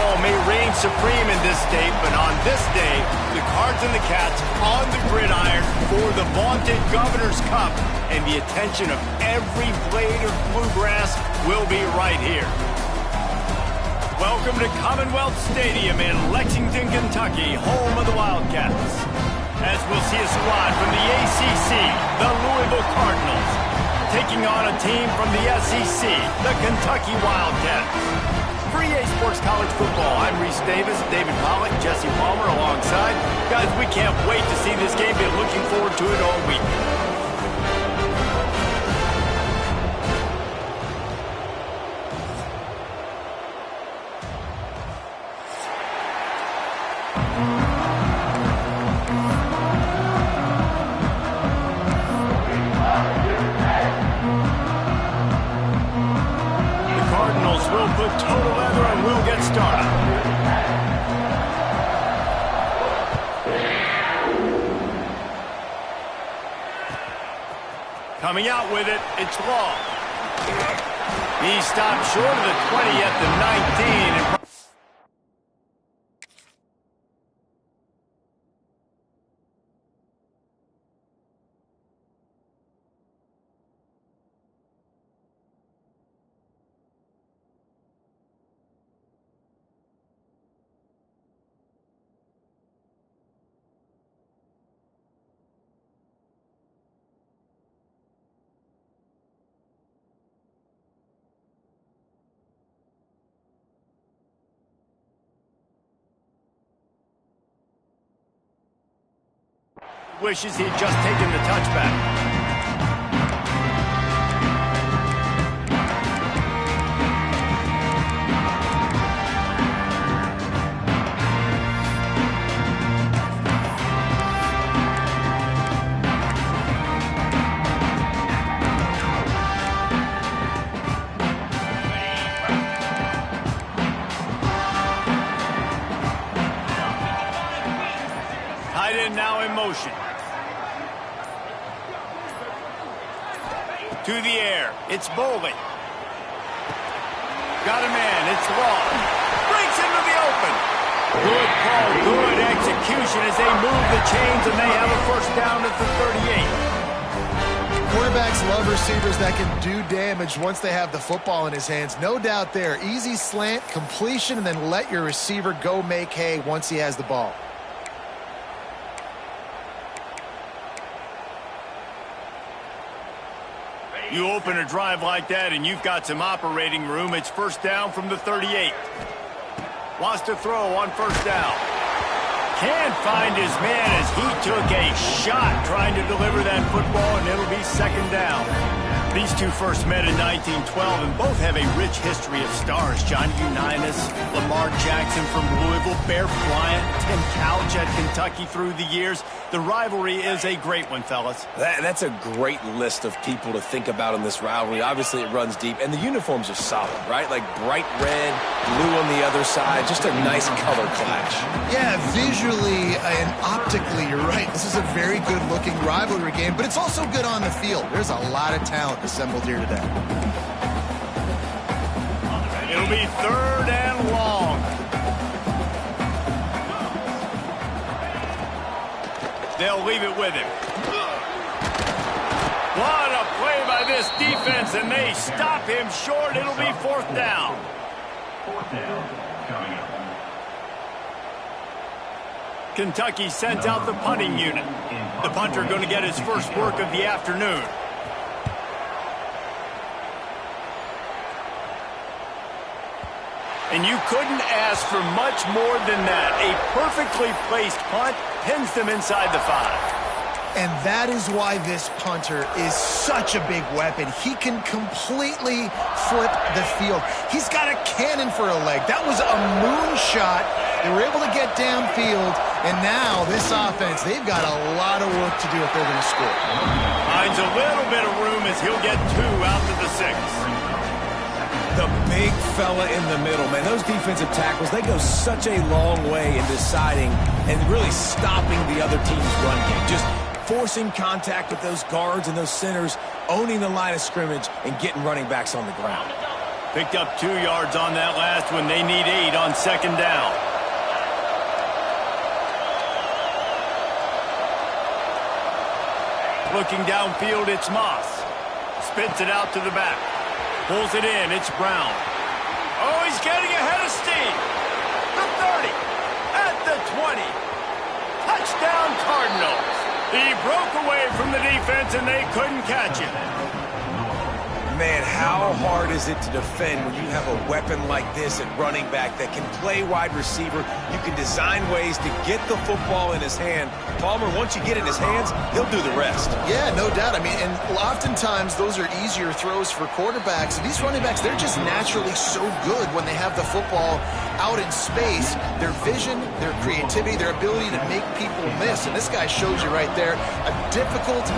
football may reign supreme in this state, but on this day, the Cards and the Cats on the gridiron for the vaunted Governor's Cup, and the attention of every blade of bluegrass will be right here. Welcome to Commonwealth Stadium in Lexington, Kentucky, home of the Wildcats. As we'll see a squad from the ACC, the Louisville Cardinals, taking on a team from the SEC, the Kentucky Wildcats. For EA Sports College Football, I'm Reese Davis, David Pollock, Jesse Palmer alongside. Guys, we can't wait to see this game. Been looking forward to it all week. We'll put total leather and we'll get started. Coming out with it, it's Law. He stopped short of the 20 at the 19. Wishes he'd just taken the touchback. Tight end now in motion. To the air, it's Bowling. Got a man, it's Law. Breaks into the open. Good call, good execution as they move the chains, and they have a first down at the 38. Quarterbacks love receivers that can do damage once they have the football in his hands. No doubt there. Easy slant, completion, and then let your receiver go make hay once he has the ball. You open a drive like that and you've got some operating room. It's first down from the 38. Wants to throw on first down. Can't find his man as he took a shot trying to deliver that football, and it'll be second down. These two first met in 1912 and both have a rich history of stars. John Unitas, Lamar Jackson from Louisville, Bear Bryant, Tim Couch at Kentucky through the years. The rivalry is a great one, fellas. That's a great list of people to think about in this rivalry. Obviously, it runs deep, and the uniforms are solid, right? Like bright red, blue on the other side, just a nice color clash. Yeah, visually and optically, you're right. This is a very good-looking rivalry game, but it's also good on the field. There's a lot of talent assembled here today. It'll be third and long. They'll leave it with him. What a play by this defense, and they stop him short. It'll be fourth down. Fourth down coming up. Kentucky sent out the punting unit. The punter going to get his first work of the afternoon. And you couldn't ask for much more than that. A perfectly placed punt pins them inside the 5. And that is why this punter is such a big weapon. He can completely flip the field. He's got a cannon for a leg. That was a moonshot. They were able to get downfield, and now this offense, they've got a lot of work to do if they're going to score. Finds a little bit of room as he'll get 2 out to the 6. The big fella in the middle, man. Those defensive tackles, they go such a long way in deciding and really stopping the other team's run game. Just forcing contact with those guards and those centers, owning the line of scrimmage, and getting running backs on the ground. Picked up 2 yards on that last one. They need 8 on second down. Looking downfield, it's Moss. Spits it out to the back. Pulls it in, it's Brown. Oh, he's getting ahead of steam. The 30, at the 20. Touchdown, Cardinals. He broke away from the defense, and they couldn't catch him. Man, how hard is it to defend when you have a weapon like this at running back that can play wide receiver? You can design ways to get the football in his hand. Palmer, once you get it in his hands, he'll do the rest. Yeah, no doubt. I mean, and oftentimes those are easier throws for quarterbacks. And these running backs, they're just naturally so good when they have the football out in space. Their vision, their creativity, their ability to make people miss. And this guy shows you right there, a difficult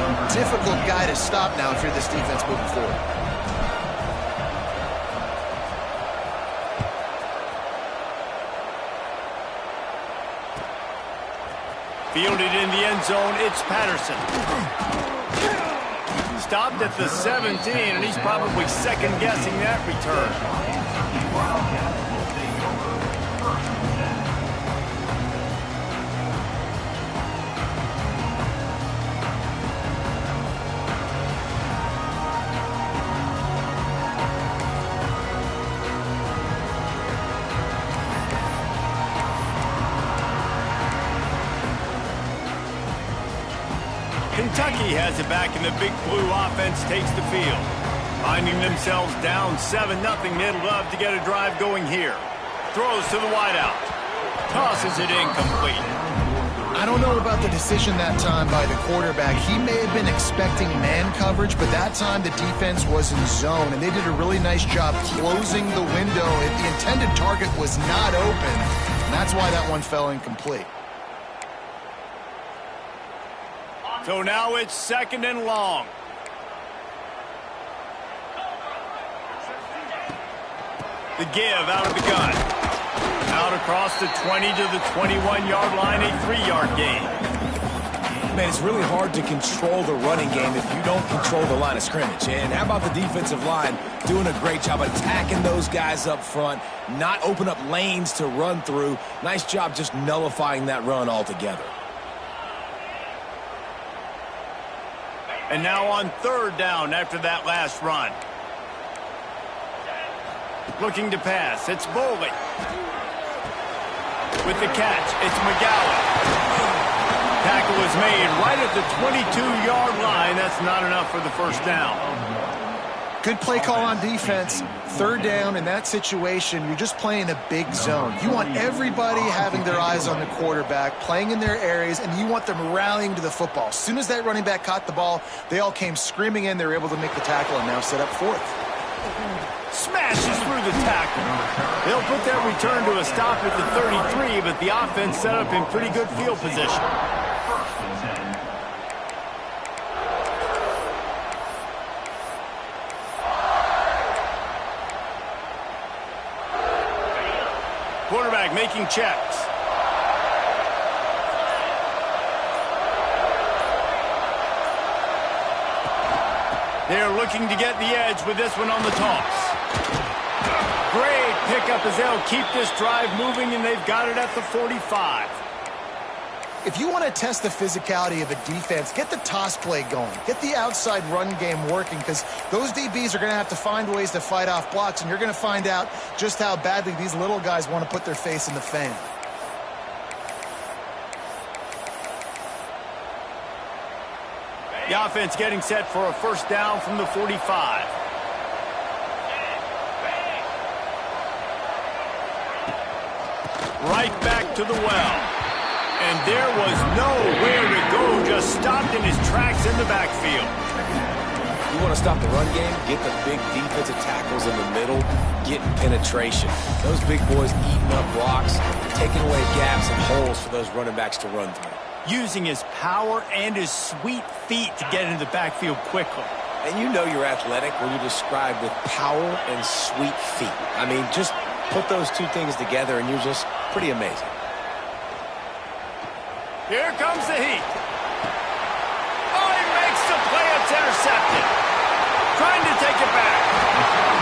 guy to stop now if you're this defense moving forward. Fielded in the end zone, it's Patterson. Stopped at the 17, and he's probably second-guessing that return. Kentucky has it back, and the Big Blue offense takes the field. Finding themselves down 7-0, they'd love to get a drive going here. Throws to the wideout. Tosses it incomplete. I don't know about the decision that time by the quarterback. He may have been expecting man coverage, but that time the defense was in zone, and they did a really nice job closing the window. The intended target was not open, and that's why that one fell incomplete. So now it's second and long. The give out of the gun. Out across the 20 to the 21-yard line, a 3-yard gain. Man, it's really hard to control the running game if you don't control the line of scrimmage. And how about the defensive line doing a great job attacking those guys up front, not open up lanes to run through. Nice job just nullifying that run altogether. And now on third down after that last run. Looking to pass, it's Boley. With the catch, it's McGowan. Tackle is made right at the 22-yard line. That's not enough for the first down. Good play call on defense. Third down in that situation, you're just playing a big zone. You want everybody having their eyes on the quarterback, playing in their areas, and you want them rallying to the football. As soon as that running back caught the ball, they all came screaming in. They were able to make the tackle and now set up fourth. Smashes through the tackle. They'll put that return to a stop at the 33, but the offense set up in pretty good field position. Quarterback making checks. They're looking to get the edge with this one on the toss. Great pickup as they'll keep this drive moving, and they've got it at the 45. If you want to test the physicality of a defense, get the toss play going. Get the outside run game working, because those DBs are going to have to find ways to fight off blocks, and you're going to find out just how badly these little guys want to put their face in the fan. The offense getting set for a first down from the 45. Right back to the well. And there was nowhere to go, just stopped in his tracks in the backfield. You want to stop the run game, get the big defensive tackles in the middle, getting penetration. Those big boys eating up blocks, taking away gaps and holes for those running backs to run through. Using his power and his sweet feet to get into the backfield quickly. And you know you're athletic when you're described with power and sweet feet. I mean, just put those two things together and you're just pretty amazing. Here comes the heat. Oh, he makes the play. It's intercepted. Trying to take it back.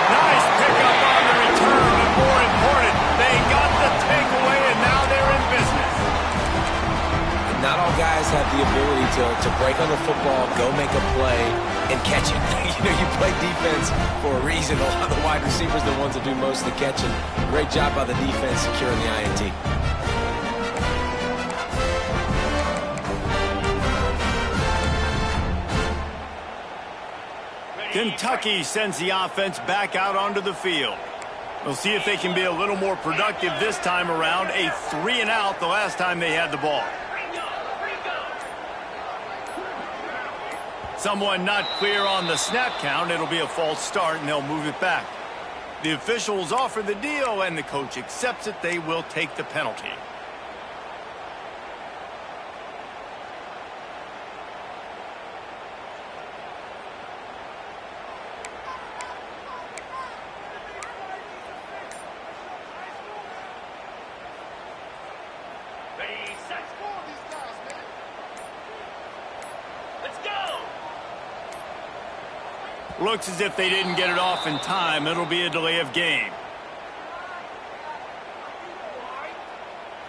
Nice pickup have the ability to break on the football, go make a play, and catch it. You play defense for a reason. A lot of the wide receivers are the ones that do most of the catching. Great job by the defense securing the INT. Kentucky sends the offense back out onto the field. We'll see if they can be a little more productive this time around. A 3-and-out the last time they had the ball. Someone not clear on the snap count. It'll be a false start, and they'll move it back. The officials offer the deal, and the coach accepts it. They will take the penalty. Looks as if they didn't get it off in time. It'll be a delay of game.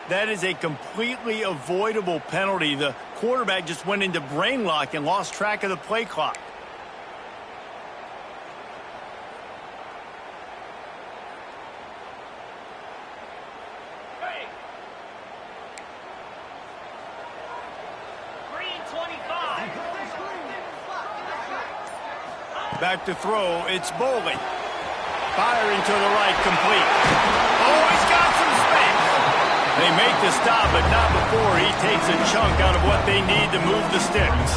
That is a completely avoidable penalty. The quarterback just went into brain lock and lost track of the play clock. Back to throw, it's Bowling. Firing to the right, complete. Oh, he's got some space. They make the stop, but not before he takes a chunk out of what they need to move the sticks.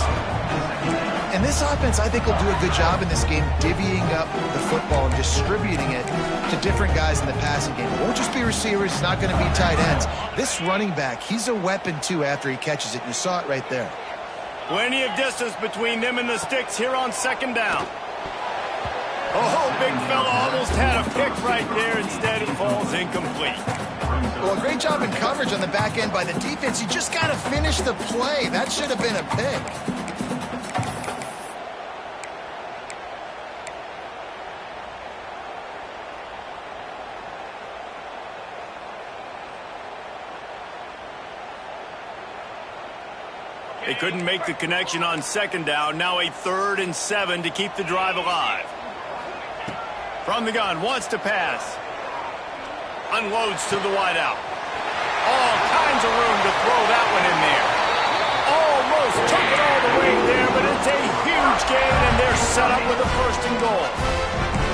And this offense, I think, will do a good job in this game divvying up the football and distributing it to different guys in the passing game. It won't just be receivers. It's not going to be tight ends. This running back, he's a weapon, too, after he catches it. You saw it right there. Plenty of distance between them and the sticks here on second down. Oh, big fella almost had a pick right there. Instead, it falls incomplete. Well, a great job in coverage on the back end by the defense. You just got to finish the play. That should have been a pick. They couldn't make the connection on second down. Now a 3rd and 7 to keep the drive alive. From the gun, wants to pass. Unloads to the wideout. All kinds of room to throw that one in there. Almost took it all the way there, but it's a huge gain, and they're set up with a 1st and goal.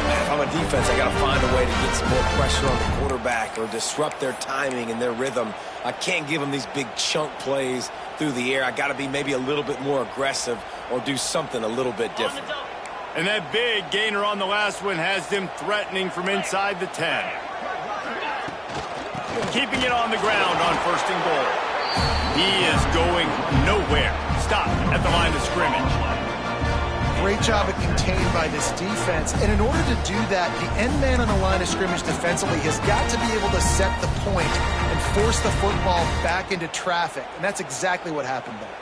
Man, if I'm a defense, I got to find a way to get some more pressure on the quarterback or disrupt their timing and their rhythm. I can't give them these big chunk plays through the air. I got to be maybe a little bit more aggressive or do something a little bit different. And that big gainer on the last one has them threatening from inside the 10. Keeping it on the ground on 1st and goal. He is going nowhere. Stop at the line of scrimmage. Great job of contained by this defense. And in order to do that, the end man on the line of scrimmage defensively has got to be able to set the point and force the football back into traffic. And that's exactly what happened there.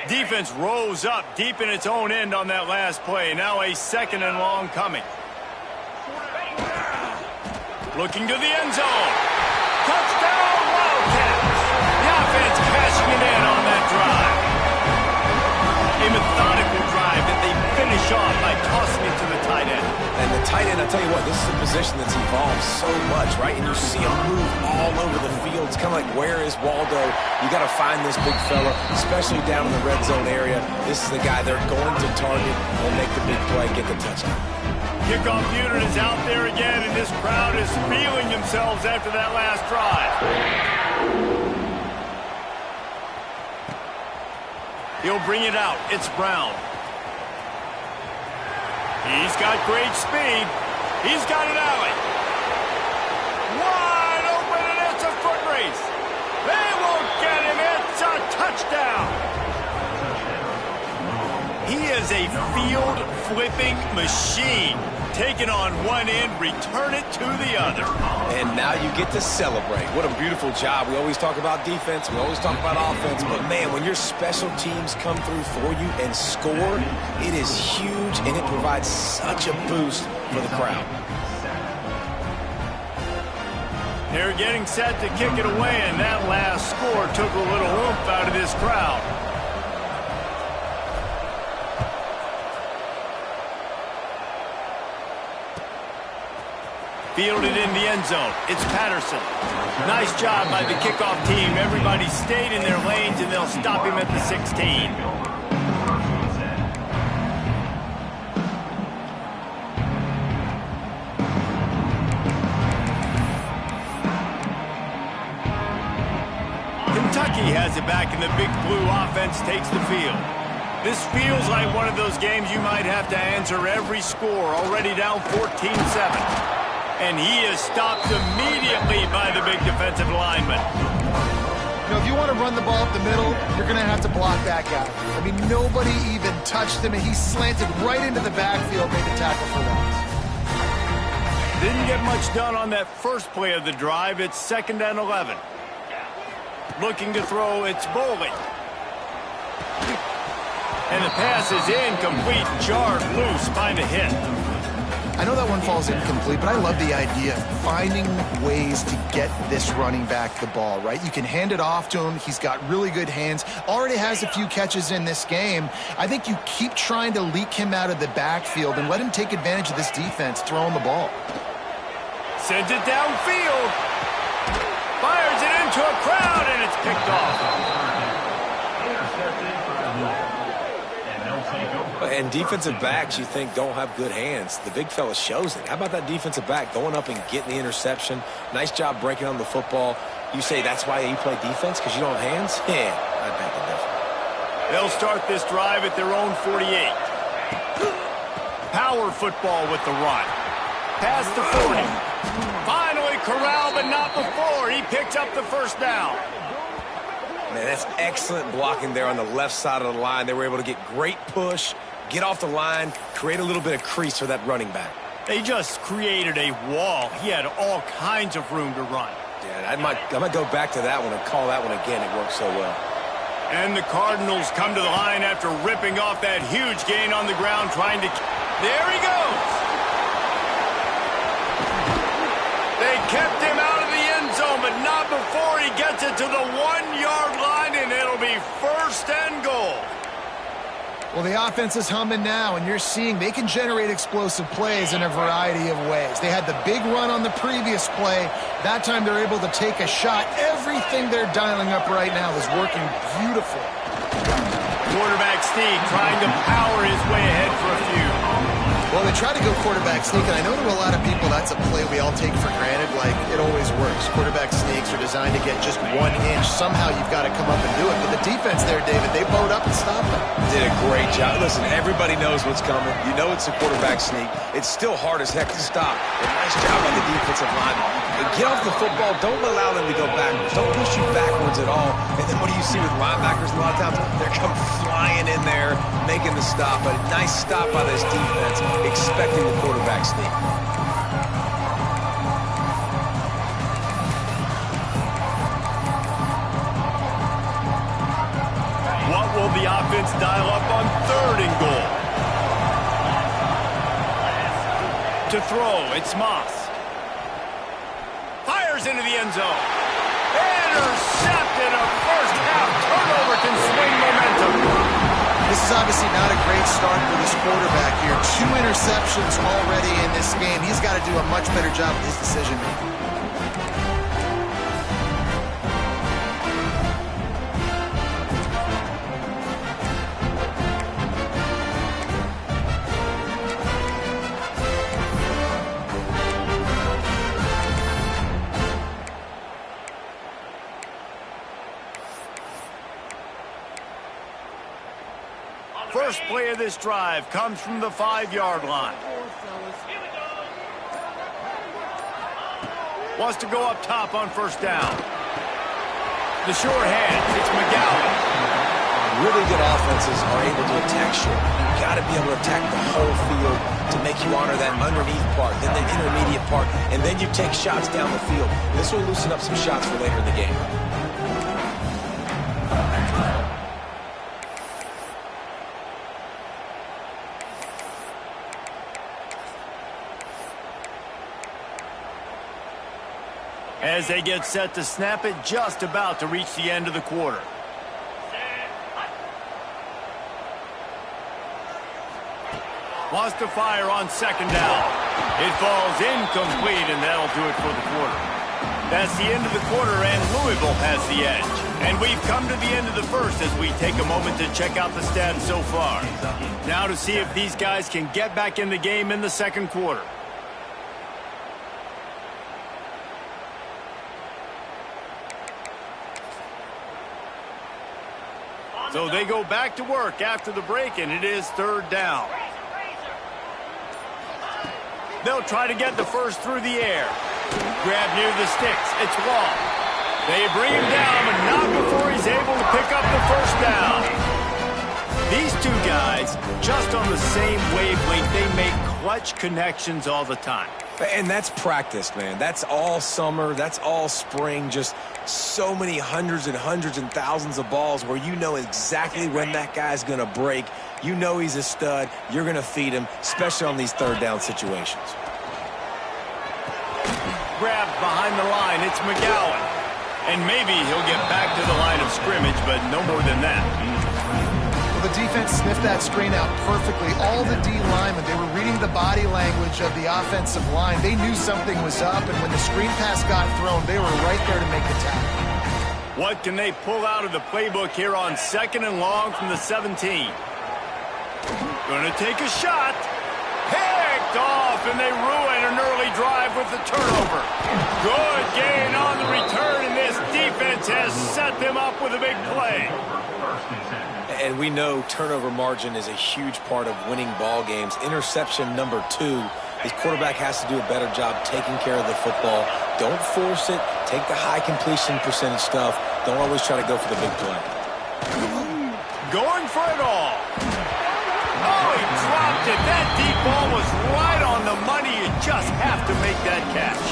Defense rose up deep in its own end on that last play. Now a 2nd and long coming. Looking to the end zone. Touchdown, Wildcats. The offense cashing it in on that drive. A methodical drive that they finish off by tossing it to the tight end. And the tight end, I'll tell you what, this is a position that's evolved so much, right? And you see him move all over the field. It's kind of like, where is Waldo? You got to find this big fella, especially down in the red zone area. This is the guy they're going to target and make the big play, get the touchdown. Kickoff unit is out there again, and this crowd is feeling themselves after that last drive. He'll bring it out. It's Brown. He's got great speed. He's got an alley. Wide open, and it's a foot race. They won't get him. It's a touchdown. He is a field-flipping machine. Take it on one end, return it to the other. And now you get to celebrate. What a beautiful job. We always talk about defense. We always talk about offense. But, man, when your special teams come through for you and score, it is huge, and it provides such a boost for the crowd. They're getting set to kick it away, and that last score took a little oomph out of this crowd. Fielded in the end zone. It's Patterson. Nice job by the kickoff team. Everybody stayed in their lanes, and they'll stop him at the 16. Kentucky has it back, and the Big Blue offense takes the field. This feels like one of those games you might have to answer every score. Already down 14-7. And he is stopped immediately by the big defensive lineman. You know, if you want to run the ball up the middle, you're going to have to block that guy. I mean, nobody even touched him, and he slanted right into the backfield, made the tackle for loss. Didn't get much done on that first play of the drive. It's 2nd and 11. Looking to throw, it's Bowling. And the pass is incomplete, jarred loose by the hit. I know that one falls incomplete, but I love the idea of finding ways to get this running back the ball, right? You can hand it off to him. He's got really good hands. Already has a few catches in this game. I think you keep trying to leak him out of the backfield and let him take advantage of this defense throwing the ball. Sends it downfield. Fires it into a crowd, and it's picked off. And defensive backs, you think, don't have good hands. The big fella shows it. How about that defensive back going up and getting the interception? Nice job breaking on the football. You say that's why you play defense, because you don't have hands? Yeah, I beg to differ. They'll start this drive at their own 48. Power football with the run. Past the 40. Finally corralled, but not before. He picks up the first down. Man, that's excellent blocking there on the left side of the line. They were able to get great push, get off the line, create a little bit of crease for that running back. They just created a wall. He had all kinds of room to run. Yeah, I might go back to that one and call that one again. It worked so well. And the Cardinals come to the line after ripping off that huge gain on the ground, trying to... There he goes! They kept him out of the end zone, but not before he gets it to the 1-yard line, and it'll be 1st and goal. Well, the offense is humming now, and you're seeing they can generate explosive plays in a variety of ways. They had the big run on the previous play. That time they're able to take a shot. Everything they're dialing up right now is working beautiful. Quarterback sneak trying to power his way ahead for a few. Well, they try to go quarterback sneak, and I know to a lot of people that's a play we all take for granted, like it always works. Quarterback sneaks are designed to get just 1 inch. Somehow you've got to come up and do it. But the defense there, David, they bowed up and stopped them. Did a great job. Listen, everybody knows what's coming. You know it's a quarterback sneak. It's still hard as heck to stop. But nice job on the defensive line. And get off the football. Don't allow them to go backwards. Don't push you backwards at all. And then what do you see with linebackers a lot of times? They're come flying in there, making the stop. But a nice stop by this defense, expecting the quarterback sneak. What will the offense dial up on 3rd and goal? To throw, it's Moss. Fires into the end zone. Intercepted. A first-half turnover can swing momentum. This is obviously not a great start for this quarterback here. 2 interceptions already in this game. He's got to do a much better job with his decision-making. First play of this drive comes from the 5-yard line. Wants to go up top on 1st down. The short hand, it's McGowan. Really good offenses are able to attack short. You've got to be able to attack the whole field to make you honor that underneath part, then the intermediate part, and then you take shots down the field. This will loosen up some shots for later in the game. As they get set to snap it, just about to reach the end of the quarter. Wants to fire on second down. It falls incomplete, and that'll do it for the quarter. That's the end of the quarter, and Louisville has the edge. And we've come to the end of the first as we take a moment to check out the stats so far. Now to see if these guys can get back in the game in the second quarter. So they go back to work after the break, and it is third down. They'll try to get the first through the air. Grab near the sticks. It's long. They bring him down, but not before he's able to pick up the first down. These two guys, just on the same wavelength, they make clutch connections all the time. And that's practice, man. That's all summer. That's all spring. Just so many hundreds and thousands of balls where you know exactly when that guy's going to break. You know he's a stud. You're going to feed him, especially on these third down situations. Grabbed behind the line. It's McGowan. And maybe he'll get back to the line of scrimmage, but no more than that. Well, the defense sniffed that screen out perfectly. All the D linemen, they were reading the body language of the offensive line. They knew something was up, and when the screen pass got thrown, they were right there to make the tackle. What can they pull out of the playbook here on second and long from the 17? Gonna take a shot. Picked off, and they ruin an early drive with the turnover. Good gain on the return, and this defense has set them up with a big play. And we know turnover margin is a huge part of winning ball games. Interception number 2. His quarterback has to do a better job taking care of the football. Don't force it. Take the high completion percentage stuff. Don't always try to go for the big play. Going for it all. Oh, he dropped it. That deep ball was right on the money. You just have to make that catch.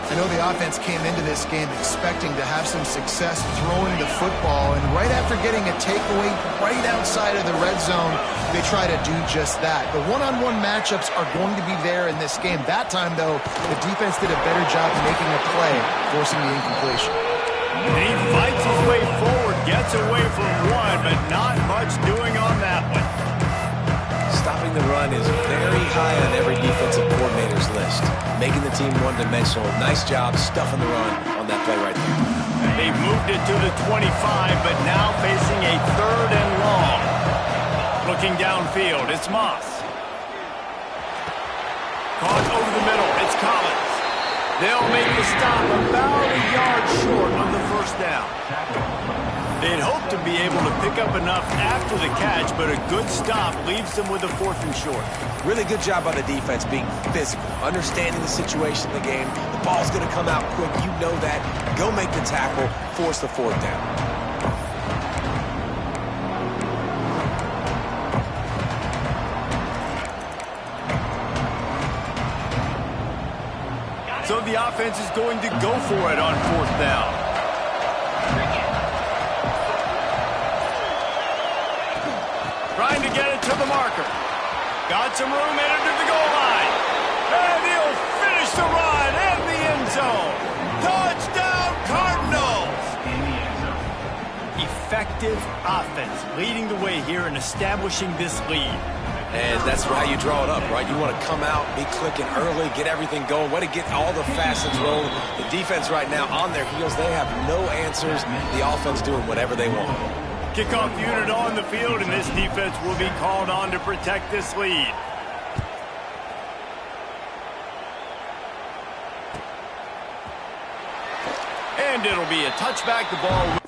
I know the offense came into this game expecting to have some success throwing the football, and right after getting a takeaway right outside of the red zone, they try to do just that. The one-on-one matchups are going to be there in this game. That time, though, the defense did a better job making a play, forcing the incompletion. He fights his way forward, gets away from one, but not much doing on that one. Stopping the run is very high on every defensive coordinator's list. Making the team one-dimensional. Nice job stuffing the run on that play right there. They've moved it to the 25, but now facing a third and long. Looking downfield, it's Moss. Caught over the middle, it's Collins. They'll make the stop about a yard short on the first down. They'd hope to be able to pick up enough after the catch, but a good stop leaves them with a fourth and short. Really good job by the defense being physical, understanding the situation in the game. The ball's going to come out quick. You know that. Go make the tackle, force the fourth down. So the offense is going to go for it on fourth down. Trying to get it to the marker. Got some room, headed to the goal line. And he'll finish the run in the end zone. Touchdown, Cardinals! Effective offense leading the way here and establishing this lead. And that's how you draw it up, right? You want to come out, be clicking early, get everything going, way to get all the facets rolling. The defense right now on their heels, they have no answers. The offense doing whatever they want. Kickoff unit on the field, and this defense will be called on to protect this lead. And it'll be a touchback. The ball.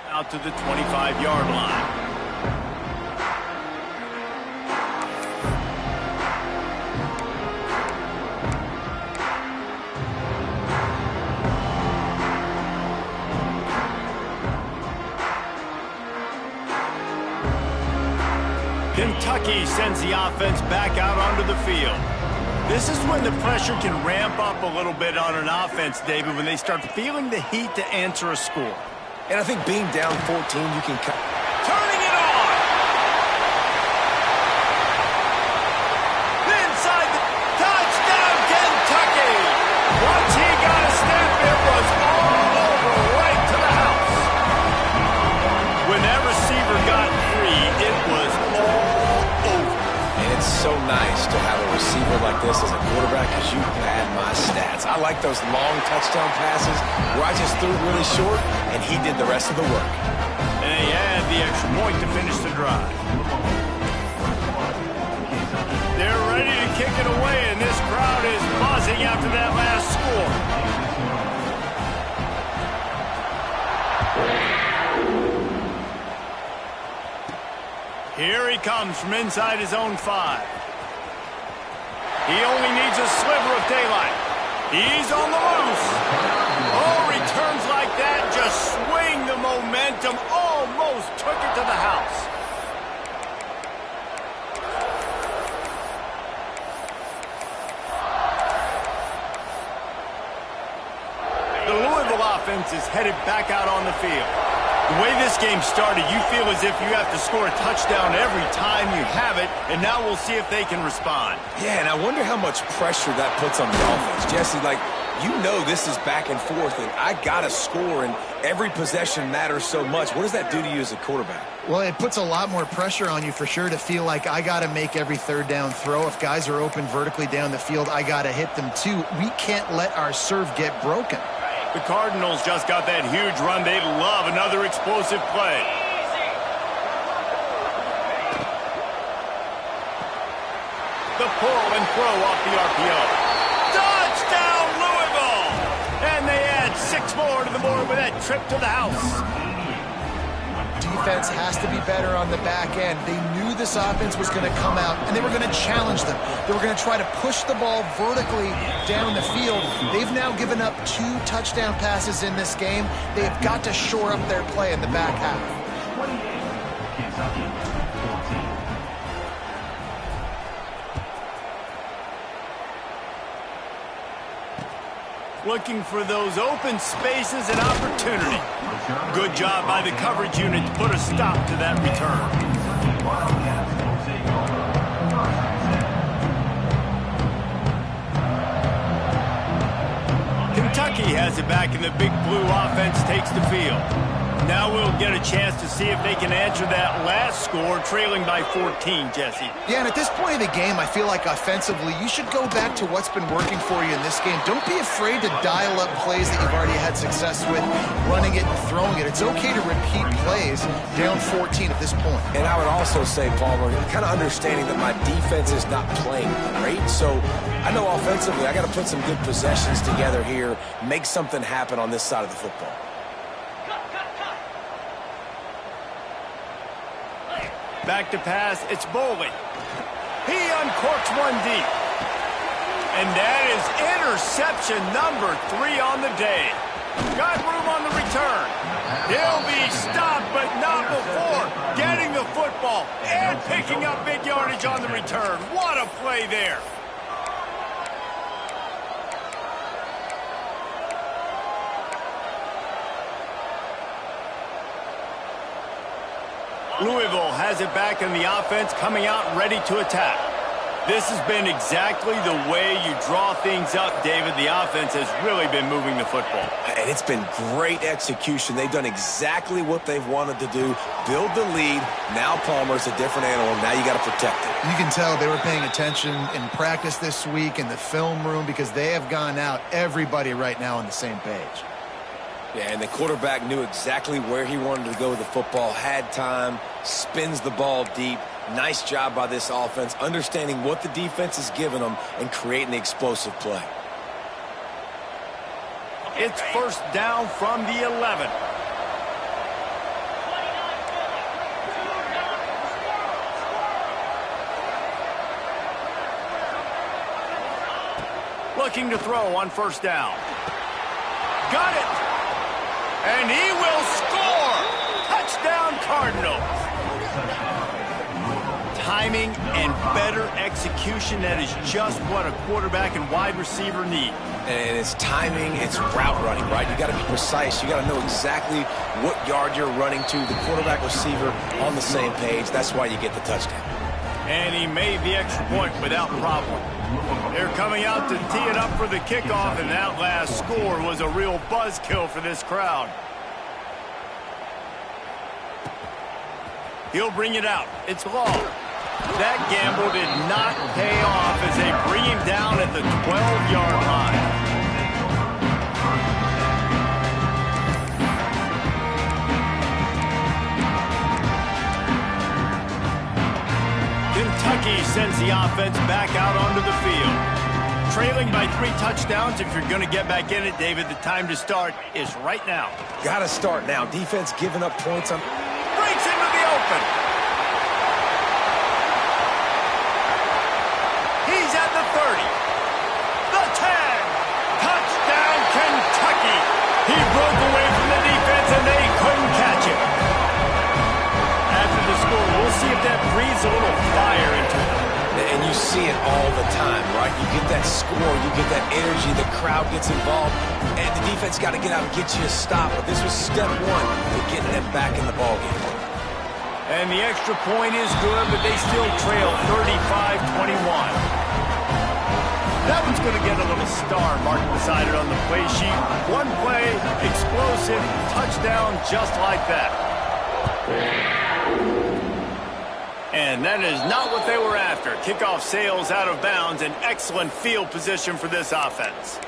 Out to the 25-yard line. Kentucky sends the offense back out onto the field. This is when the pressure can ramp up a little bit on an offense, David, when they start feeling the heat to answer a score. And I think being down 14, you can cut. Turning it on! Inside the touchdown, Kentucky! Once he got a step, it was all over, right to the house. When that receiver got free, it was all over. And it's so nice to have a receiver like this as a quarterback because you pad my stats. I like those long touchdown passes where I just threw it really short and he did the rest of the work. And they had the extra point to finish the drive. They're ready to kick it away, and this crowd is buzzing after that last score. Here he comes from inside his own 5. He only needs a sliver of daylight. He's on the loose. Oh, returns like that just swing the momentum. Almost took it to the house. The Louisville offense is headed back out on the field. The way this game started, you feel as if you have to score a touchdown every time you have it, and now we'll see if they can respond. Yeah, and I wonder how much pressure that puts on the offense. Jesse, like, you know this is back and forth, and I got to score, and every possession matters so much. What does that do to you as a quarterback? Well, it puts a lot more pressure on you for sure to feel like I got to make every third down throw. If guys are open vertically down the field, I got to hit them too. We can't let our serve get broken. The Cardinals just got that huge run. They'd love another explosive play. The pull and throw off the RPO. Touchdown, Louisville! And they add 6 more to the board with that trip to the house. Defense has to be better on the back end. They knew this offense was going to come out, and they were going to challenge them. They were going to try to push the ball vertically down the field. They've now given up 2 touchdown passes in this game. They have got to shore up their play in the back half. 28, Kentucky, 14. Looking for those open spaces and opportunity. Good job by the coverage unit to put a stop to that return. Kentucky has it back, and the big blue offense takes the field. Now we'll get a chance to see if they can answer that last score, trailing by 14, Jesse. Yeah, and at this point of the game, I feel like offensively, you should go back to what's been working for you in this game. Don't be afraid to dial up plays that you've already had success with, running it and throwing it. It's okay to repeat plays down 14 at this point. And I would also say, Palmer, kind of understanding that my defense is not playing great, so I know offensively I got to put some good possessions together here, make something happen on this side of the football. Back to pass, it's Bowling. He uncorks one deep. And that is interception number 3 on the day. Got room on the return. He'll be stopped, but not before getting the football and picking up big yardage on the return. What a play there. Louisville has it back in the offense, coming out ready to attack. This has been exactly the way you draw things up, David. The offense has really been moving the football. And it's been great execution. They've done exactly what they've wanted to do. Build the lead. Now Palmer's a different animal. Now you got to protect it. You can tell they were paying attention in practice this week in the film room because they have gone out, everybody right now on the same page. Yeah, and the quarterback knew exactly where he wanted to go with the football, had time, spins the ball deep. Nice job by this offense, understanding what the defense is giving them and creating the explosive play. It's first down from the 11. Looking to throw on first down. Got it! And he will score! Touchdown, Cardinals! timing and better execution. That is just what a quarterback and wide receiver need. And it's timing, it's route running, right? You got to be precise. You got to know exactly what yard you're running to. The quarterback receiver on the same page. That's why you get the touchdown. And he made the extra point without problem. They're coming out to tee it up for the kickoff, and that last score was a real buzzkill for this crowd. He'll bring it out. It's long. That gamble did not pay off as they bring him down at the 12-yard line. Kentucky sends the offense back out onto the field. Trailing by 3 touchdowns. If you're going to get back in it, David, the time to start is right now. Got to start now. Defense giving up points on... Breaks into the open. He's at the 30. The 10. Touchdown, Kentucky. He broke away from the defense, and they couldn't catch him. After the score, we'll see if that breathes a little fire into them. And you see it all the time, right? You get that score, you get that energy, the crowd gets involved, and the defense got to get out and get you a stop. But this was step 1 to getting them back in the ballgame. And the extra point is good, but they still trail 35-21. That one's going to get a little star marked beside it on the play sheet. One play, explosive, touchdown just like that. And that is not what they were after. Kickoff sails out of bounds, and excellent field position for this offense.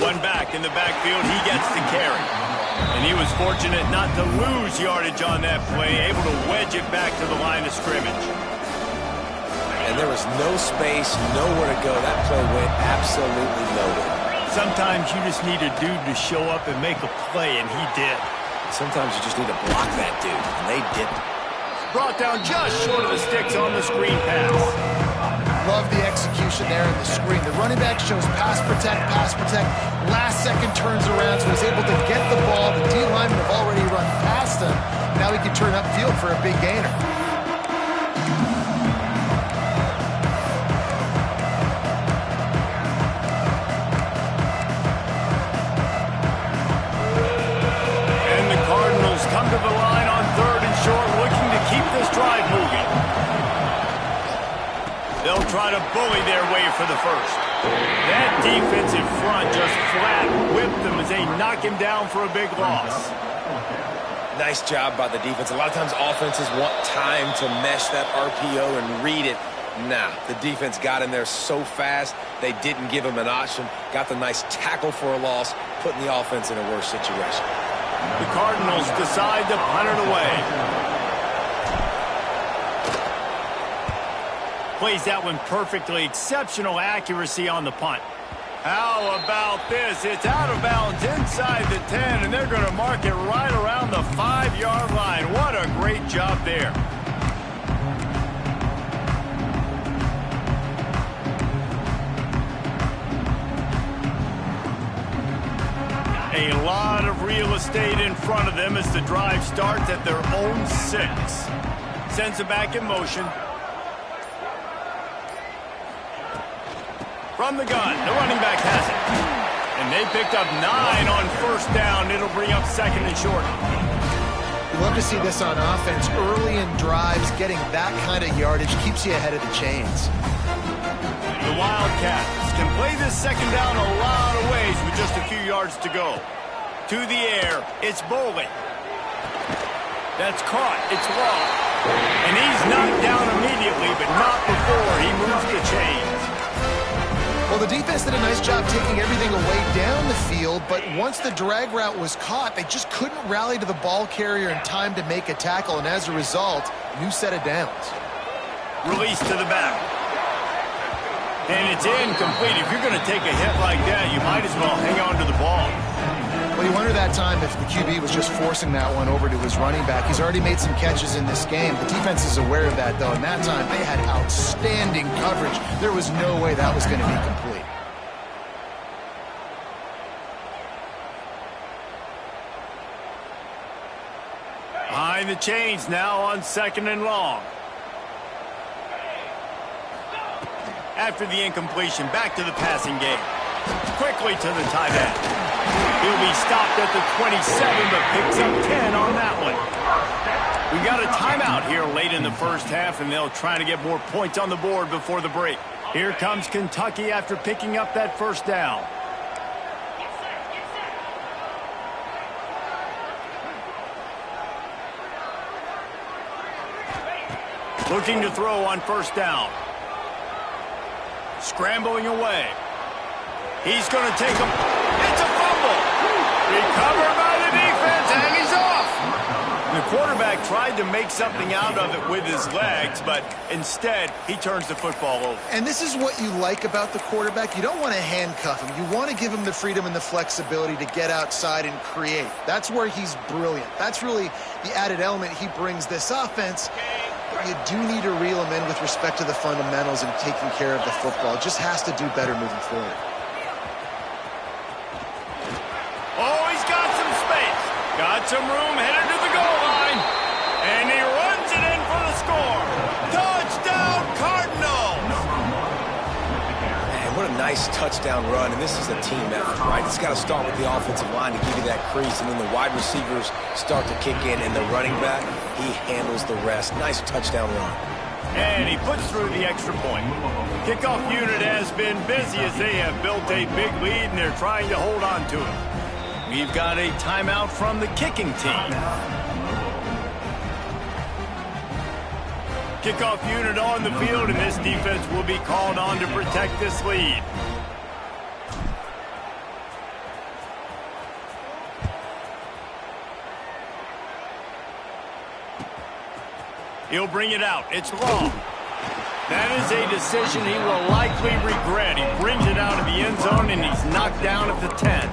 One back in the backfield, he gets the carry. And he was fortunate not to lose yardage on that play, able to wedge it back to the line of scrimmage. And there was no space, nowhere to go. That play went absolutely nowhere. Sometimes you just need a dude to show up and make a play, and he did. Sometimes you just need to block that dude, and they didn't. Brought down just short of the sticks on the screen pass. Love the execution there in the screen. The running back shows pass protect, last second turns around, so he's able to get the ball. The D linemen have already run past him. Now he can turn upfield for a big gainer. And the Cardinals come to the line on 3rd and short, looking to keep this drive moving. They'll try to bully their way for the first. That defensive front just flat whipped them as they knock him down for a big loss. Nice job by the defense. A lot of times offenses want time to mesh that RPO and read it. Nah, the defense got in there so fast, they didn't give him an option. Got the nice tackle for a loss, putting the offense in a worse situation. The Cardinals decide to punt it away. Plays that one perfectly. Exceptional accuracy on the punt. How about this? It's out of bounds inside the 10, and they're going to mark it right around the 5-yard line. What a great job there. A lot of real estate in front of them as the drive starts at their own 6. Sends it back in motion. From the gun, the running back has it. And they picked up 9 on 1st down. It'll bring up 2nd and short. You love to see this on offense. Early in drives, getting that kind of yardage keeps you ahead of the chains. The Wildcats can play this 2nd down a lot of ways with just a few yards to go. To the air, it's Bowling. That's caught. It's long. And he's knocked down immediately, but not before he moves the chains. Well, the defense did a nice job taking everything away down the field, but once the drag route was caught, they just couldn't rally to the ball carrier in time to make a tackle, and as a result, new set of downs. Release to the back. And it's incomplete. If you're going to take a hit like that, you might as well hang on to the ball. Well, you wonder that that time if the QB was just forcing that one over to his running back. He's already made some catches in this game. The defense is aware of that, though, and that time they had outstanding coverage. There was no way that was going to be complete. Behind the chains now on 2nd and long. After the incompletion, back to the passing game. Quickly to the tight end. He'll be stopped at the 27, but picks up 10 on that one. We got a timeout here late in the first half, and they'll try to get more points on the board before the break. Here comes Kentucky after picking up that first down. Looking to throw on first down. Scrambling away. He's going to take him. It's a fumble. Recovered by the defense, and he's off. The quarterback tried to make something out of it with his legs, but instead, he turns the football over. And this is what you like about the quarterback. You don't want to handcuff him. You want to give him the freedom and the flexibility to get outside and create. That's where he's brilliant. That's really the added element he brings this offense. But you do need to reel him in with respect to the fundamentals and taking care of the football. Just has to do better moving forward. Oh, he's got some space. Got some room headed to the goal line. And he runs it in for the score. Touchdown, Cardinals! Man, what a nice touchdown run. And this is a team effort, right? It's got to start with the offensive line to give you that crease. And then the wide receivers start to kick in. And the running back, he handles the rest. Nice touchdown run. And he puts through the extra point. Kickoff unit has been busy as they have built a big lead, and they're trying to hold on to it. We've got a timeout from the kicking team. Kickoff unit on the field, and this defense will be called on to protect this lead. He'll bring it out. It's long. That is a decision he will likely regret. He brings it out of the end zone, and he's knocked down at the 10.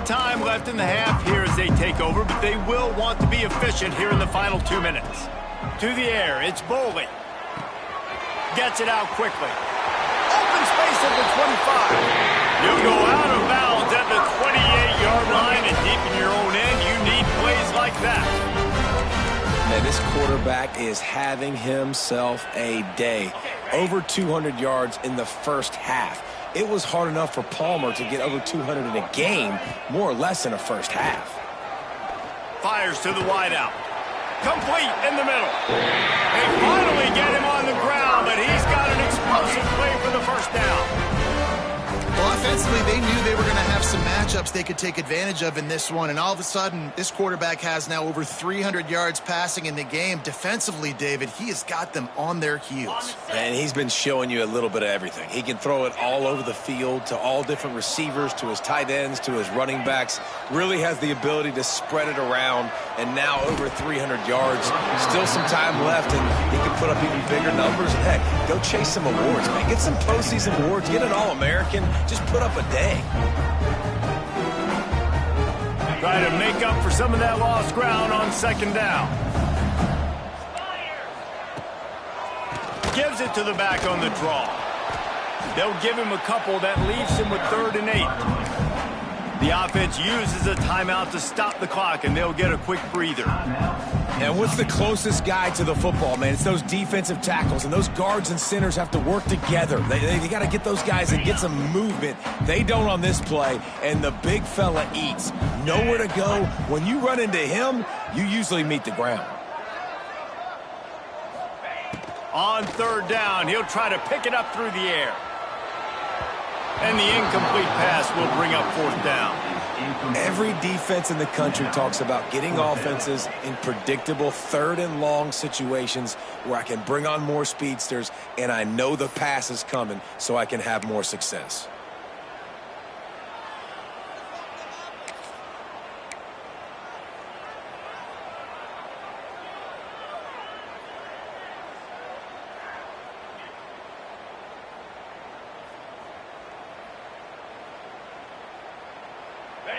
Time left in the half here as they take over, but they will want to be efficient here in the final 2 minutes. To the air, it's Boley. Gets it out quickly. Open space at the 25. He'll go out of bounds at the 28-yard line, and deep in your own end, you need plays like that. Man, this quarterback is having himself a day. Over 200 yards in the first half. It was hard enough for Palmer to get over 200 in a game, more or less in a first half. Fires to the wideout. Complete in the middle. They finally get him on the ground, but he's got an explosive play for the first down. Well, offensively, they knew they were going to have some matchups they could take advantage of in this one, and all of a sudden, this quarterback has now over 300 yards passing in the game. Defensively, David, he has got them on their heels. And he's been showing you a little bit of everything. He can throw it all over the field to all different receivers, to his tight ends, to his running backs. Really has the ability to spread it around, and now over 300 yards. Still some time left, and he can put up even bigger numbers. And heck, go chase some awards, man. Get some postseason awards. Get an All-American. Just put up a day. Try to make up for some of that lost ground on second down. Gives it to the back on the draw. They'll give him a couple. That leaves him with 3rd and 8. The offense uses a timeout to stop the clock, and they'll get a quick breather. And what's the closest guy to the football, man? It's those defensive tackles, and those guards and centers have to work together. They got to get those guys and get some movement. They don't on this play, and the big fella eats. Nowhere to go. When you run into him, you usually meet the ground. On 3rd down, he'll try to pick it up through the air. And the incomplete pass will bring up 4th down. Every defense in the country talks about getting offenses in predictable third and long situations where I can bring on more speedsters and I know the pass is coming so I can have more success.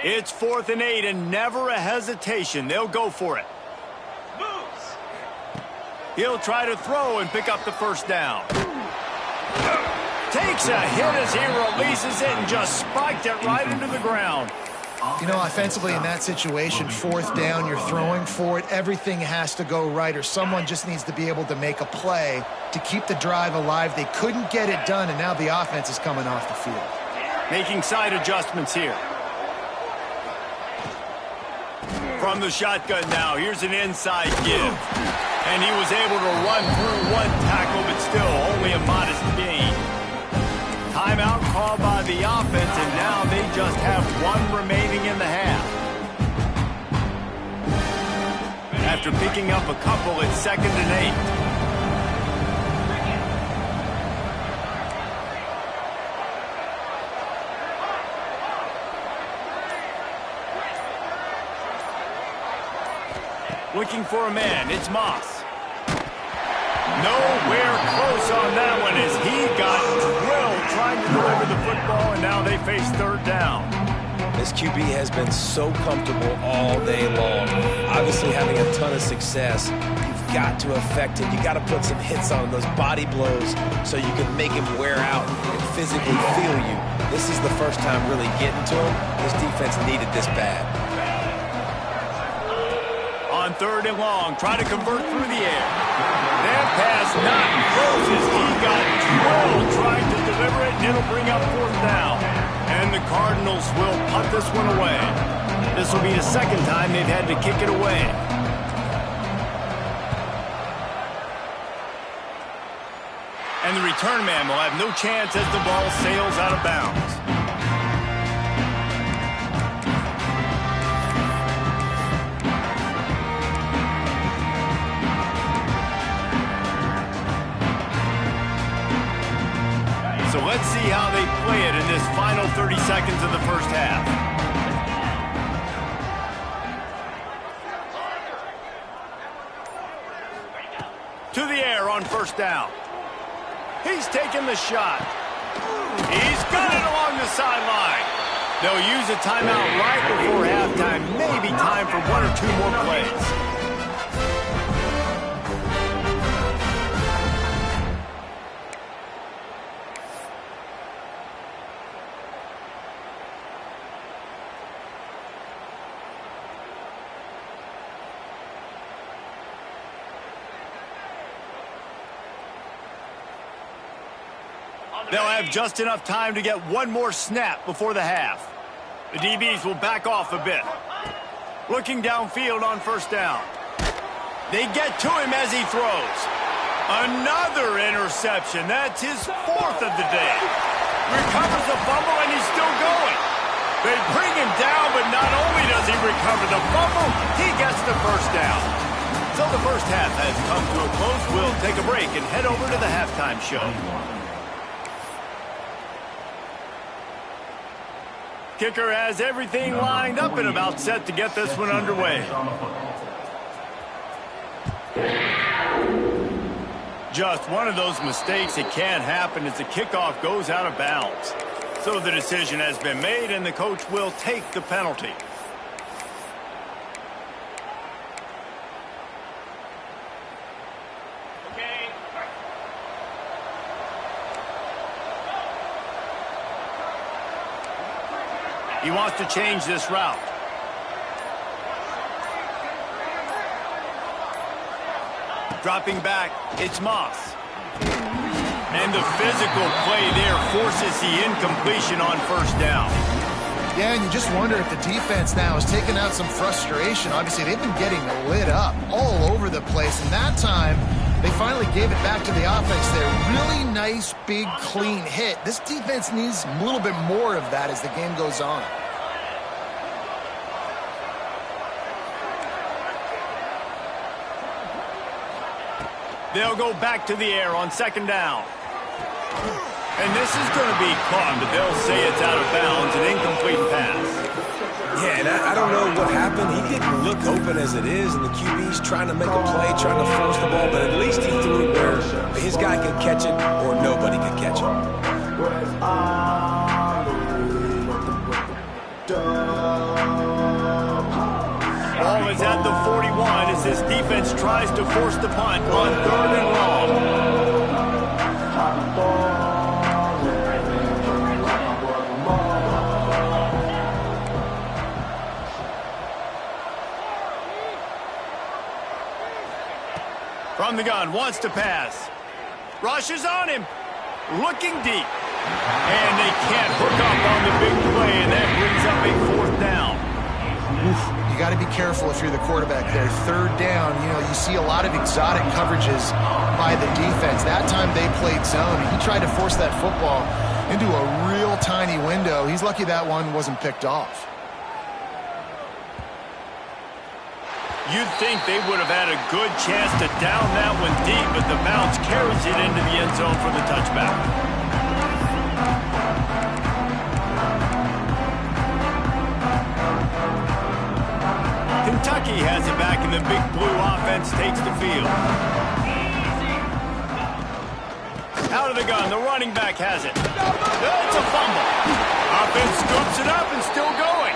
It's 4th and 8 and never a hesitation. They'll go for it. Moves. He'll try to throw and pick up the first down. Takes a hit as he releases it and just spiked it right into the ground. You know, offensively in that situation, 4th down, you're throwing for it. Everything has to go right, or someone just needs to be able to make a play to keep the drive alive. They couldn't get it done, and now the offense is coming off the field. Making side adjustments here. From the shotgun now, here's an inside give. And he was able to run through one tackle, but still only a modest gain. Timeout called by the offense, and now they just have one remaining in the half. After picking up a couple, it's 2nd and 8. Looking for a man, it's Moss. Nowhere close on that one as he got drilled trying to deliver the football, and now they face 3rd down. This QB has been so comfortable all day long. Obviously having a ton of success. You've got to affect him. You've got to put some hits on him, those body blows, so you can make him wear out and physically feel you. This is the first time really getting to him. This defense needed this bad. On 3rd and long, try to convert through the air. That pass not close as he got drilled trying to deliver it, and it'll bring up 4th down. And the Cardinals will punt this one away. This will be the 2nd time they've had to kick it away. And the return man will have no chance as the ball sails out of bounds. So let's see how they play it in this final 30 seconds of the first half. To the air on 1st down. He's taking the shot. He's got it along the sideline. They'll use a timeout right before halftime. Maybe time for 1 or 2 more plays. They'll have just enough time to get one more snap before the half. The DBs will back off a bit. Looking downfield on 1st down. They get to him as he throws. Another interception. That's his 4th of the day. Recovers the fumble, and he's still going. They bring him down, but not only does he recover the fumble, he gets the 1st down. So the first half has come to a close. We'll take a break and head over to the halftime show. Kicker has everything lined up and about set to get this one underway. Just one of those mistakes that can't happen as the kickoff goes out of bounds. So the decision has been made, and the coach will take the penalty. He wants to change this route. Dropping back, it's Moss. And the physical play there forces the incompletion on 1st down. Yeah, and you just wonder if the defense now is taking out some frustration. Obviously, they've been getting lit up all over the place, and that time they finally gave it back to the offense there. Really nice, big, clean hit. This defense needs a little bit more of that as the game goes on. They'll go back to the air on second down. And this is going to be caught, but they'll say it's out of bounds, an incomplete pass. Yeah, and I don't know what happened. He didn't look open as it is, and the QB's trying to make a play, trying to force the ball, but at least he threw it where his guy could catch it or nobody could catch it. Ball is at the 41 as this defense tries to force the punt on 3rd and long. From the gun, wants to pass. Rushes on him. Looking deep. And they can't hook up on the big play, and that brings up a 4th down. You got to be careful if you're the quarterback there. 3rd down, you see a lot of exotic coverages by the defense. That time they played zone. He tried to force that football into a real tiny window. He's lucky that one wasn't picked off. You'd think they would have had a good chance to down that one deep, but the bounce carries it into the end zone for the touchback. Kentucky has it back, and the big blue offense takes the field. Out of the gun, the running back has it. It's a fumble. Offense scoops it up and still going.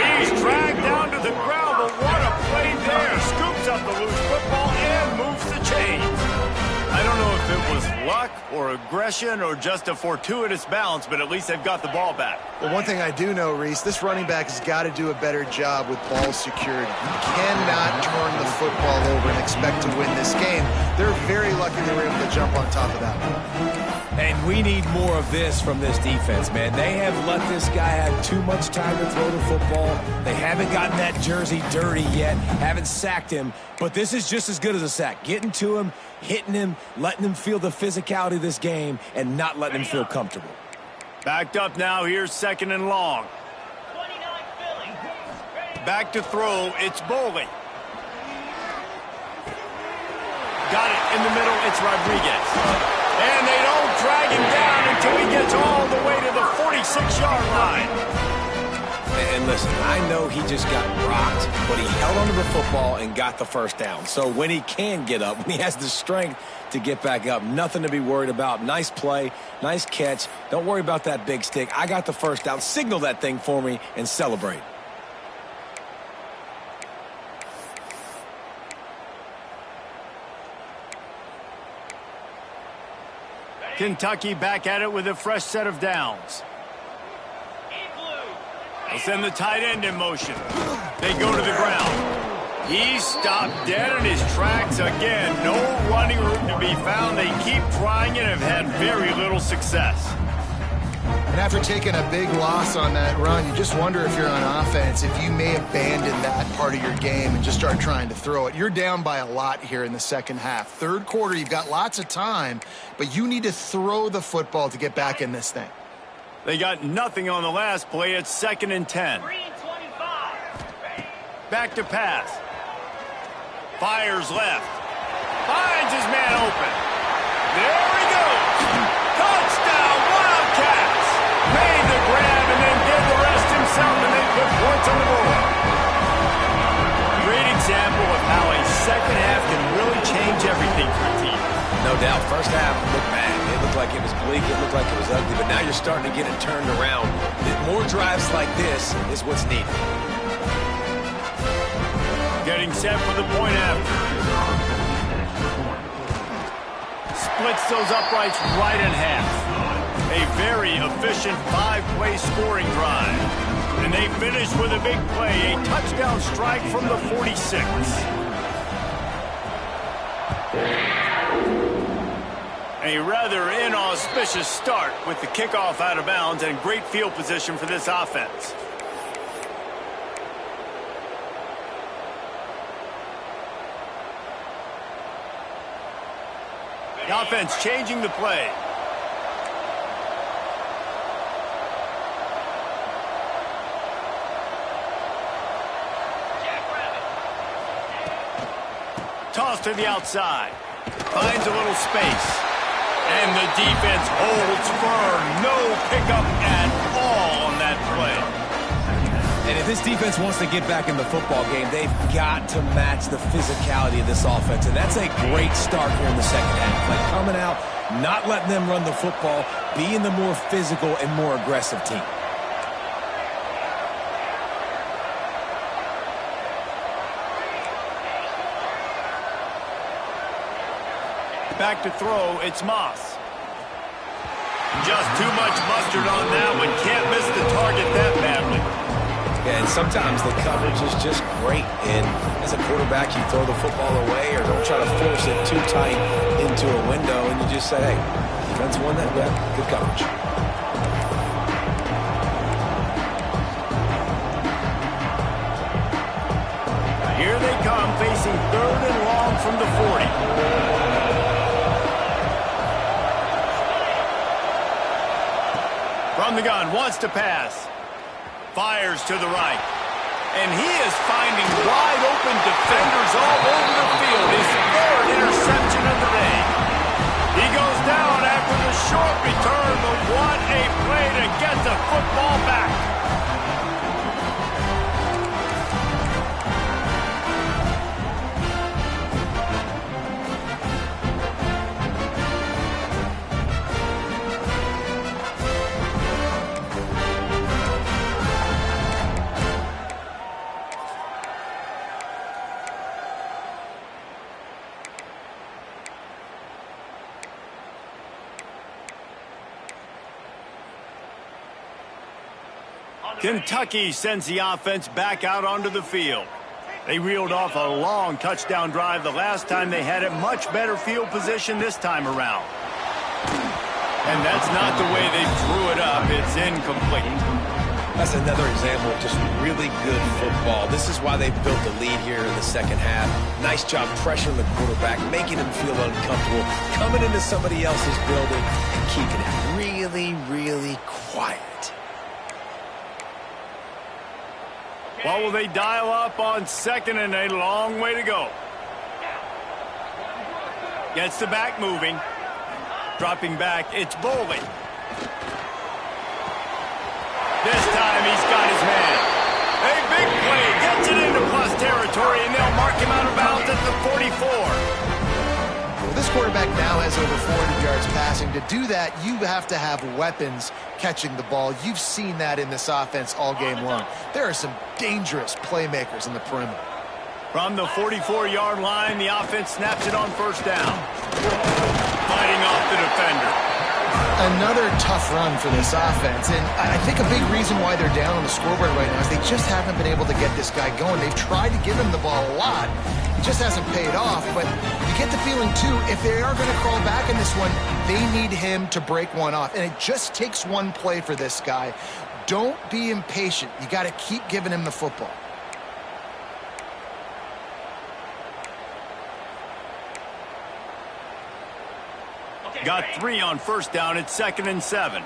He's dragged down to the ground, but what a play there. Scoops up the loose football and moves the chains. I don't know if it was luck or aggression or just a fortuitous bounce, but at least they've got the ball back. Well, one thing I do know, Reese, this running back has got to do a better job with ball security. You cannot turn the football over and expect to win this game. They're very lucky they were able to jump on top of that one. And we need more of this from this defense, man. They have let this guy have too much time to throw the football. They haven't gotten that jersey dirty yet, haven't sacked him. But this is just as good as a sack. Getting to him, hitting him, letting him feel the physicality of this game, and not letting him feel comfortable. Backed up now, here's 2nd and long. Back to throw, it's Boley. Got it in the middle, it's Rodriguez. And they don't drag him down until he gets all the way to the 46-yard line. And listen, I know he just got rocked, but he held onto the football and got the 1st down. So when he can get up, when he has the strength to get back up, nothing to be worried about. Nice play, nice catch. Don't worry about that big stick. I got the 1st down. Signal that thing for me and celebrate. Kentucky back at it with a fresh set of downs. They'll send the tight end in motion. They go to the ground. He's stopped dead in his tracks again. No running room to be found. They keep trying and have had very little success. And after taking a big loss on that run, you just wonder if you're on offense, if you may abandon that part of your game and just start trying to throw it. You're down by a lot here in the 2nd half. 3rd quarter, you've got lots of time, but you need to throw the football to get back in this thing. They got nothing on the last play. It's 2nd and 10. Back to pass. Fires left. Finds his man open. There he goes. Touchdown, Wildcats. Made the grab and then did the rest himself, and they put points on the board. Great example of how a 2nd half can really change everything for a team. No doubt. 1st half looked bad. It looked like it was bleak. It looked like it was ugly. But now you're starting to get it turned around. More drives like this is what's needed. Getting set for the point after. Splits those uprights right in half. A very efficient 5-play scoring drive. And they finish with a big play, a touchdown strike from the 46. A rather inauspicious start with the kickoff out of bounds and great field position for this offense. The offense changing the play. Toss to the outside. Finds a little space. And the defense holds firm. No pickup at all on that play. And if this defense wants to get back in the football game, they've got to match the physicality of this offense. And that's a great start here in the second half. Like coming out, not letting them run the football, being the more physical and more aggressive team. Back to throw, it's Moss. Just too much mustard on that one. Can't miss the target that badly. Yeah, and sometimes the coverage is just great. And as a quarterback, you throw the football away or don't try to force it too tight into a window, and you just say, hey, defense won that, yeah, good coverage. Here they come, facing 3rd and long from the 40. From the gun, wants to pass. Fires to the right. And he is finding wide open defenders all over the field. His 3rd interception of the day. He goes down after the short return, but what a play to get the football back. Kentucky sends the offense back out onto the field. They reeled off a long touchdown drive the last time they had it. Much better field position this time around. And that's not the way they drew it up. It's incomplete. That's another example of just really good football. This is why they built the lead here in the second half. Nice job pressuring the quarterback, making him feel uncomfortable, coming into somebody else's building and keeping it really, really quiet. What will they dial up on 2nd and a long way to go? Gets the back moving. Dropping back, it's Boley. This time he's got his man. A big play, gets it into plus territory, and they'll mark him out of bounds at the 44. Well, this quarterback now has over 400 yards passing. To do that, you have to have weapons catching the ball. You've seen that in this offense all game long. There are some dangerous playmakers in the perimeter. From the 44-yard line, the offense snaps it on 1st down. Fighting off the defender. Another tough run for this offense, and I think a big reason why they're down on the scoreboard right now is they just haven't been able to get this guy going. They've tried to give him the ball a lot. It just hasn't paid off, but you get the feeling, too, if they are going to crawl back in this one, they need him to break one off, and it just takes one play for this guy. Don't be impatient. You got to keep giving him the football. Got 3 on 1st down. It's 2nd and 7.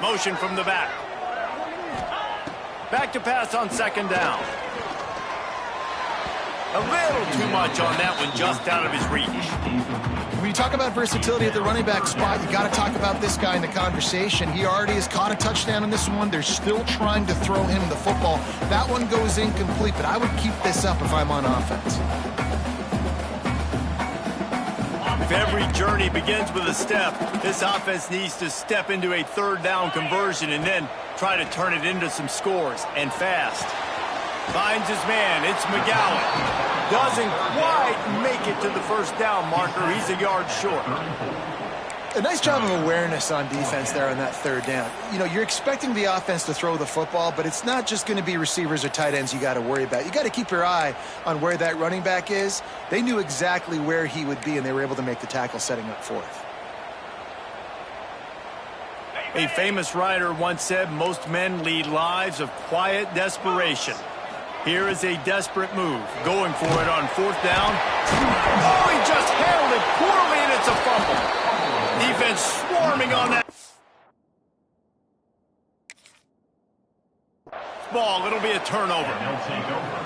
Motion from the back. Back to pass on 2nd down. A little too much on that one, just out of his reach. When you talk about versatility at the running back spot, you got to talk about this guy in the conversation. He already has caught a touchdown in this one. They're still trying to throw him the football. That one goes incomplete, but I would keep this up if I'm on offense. If every journey begins with a step, this offense needs to step into a 3rd down conversion and then try to turn it into some scores, and fast. Finds his man. It's McGowan. Doesn't quite make it to the 1st down marker. He's a yard short. A nice job of awareness on defense there on that 3rd down. You know, you're expecting the offense to throw the football, but it's not just going to be receivers or tight ends you got to worry about. You got to keep your eye on where that running back is. They knew exactly where he would be, and they were able to make the tackle setting up 4th. A famous writer once said, most men lead lives of quiet desperation. Here is a desperate move. Going for it on 4th down. Oh, he just handled it poorly, and it's a fumble. Defense swarming on that ball. It'll be a turnover.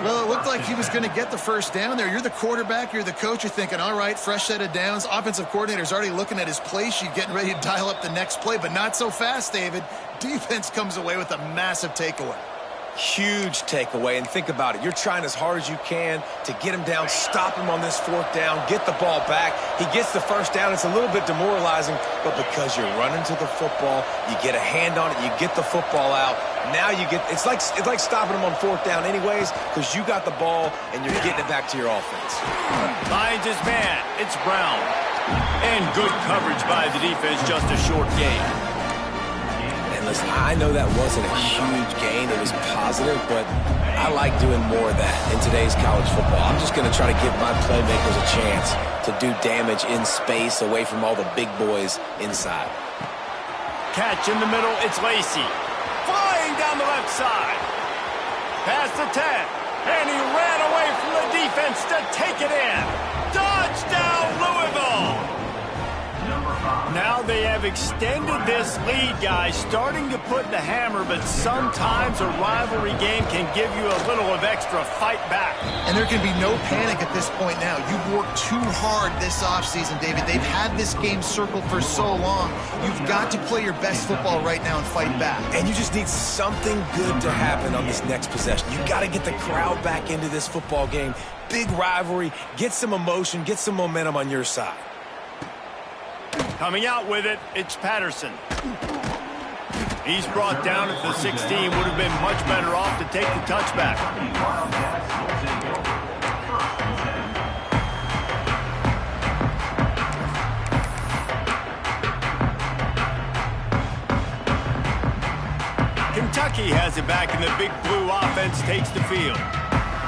Well, it looked like he was going to get the first down there. You're the quarterback, you're the coach, you're thinking, all right, fresh set of downs. Offensive coordinator's already looking at his play sheet, getting ready to dial up the next play, but not so fast, David. Defense comes away with a massive takeaway. Huge takeaway, and think about it. You're trying as hard as you can to get him down, stop him on this fourth down, get the ball back. He gets the first down. It's a little bit demoralizing, but because you're running to the football, you get a hand on it, you get the football out. Now you get, it's like stopping him on fourth down anyways, because you got the ball and you're getting it back to your offense. Finds his man. It's Brown. And good coverage by the defense, just a short gain. And listen, I know that wasn't a huge gain. It was positive, but I like doing more of that in today's college football. I'm just going to try to give my playmakers a chance to do damage in space away from all the big boys inside. Catch in the middle. It's Lacy. Flying down the left side. Past the 10. And he ran away from the defense to take it in. Touchdown, Louisville! Now they have extended this lead, guys, starting to put the hammer, but sometimes a rivalry game can give you a little of extra fight back. And there can be no panic at this point now. You've worked too hard this offseason, David. They've had this game circled for so long. You've got to play your best football right now and fight back. And you just need something good to happen on this next possession. You got to get the crowd back into this football game. Big rivalry. Get some emotion. Get some momentum on your side. Coming out with it, it's Patterson. He's brought down at the 16. Would have been much better off to take the touchback. Kentucky has it back, and the big blue offense takes the field.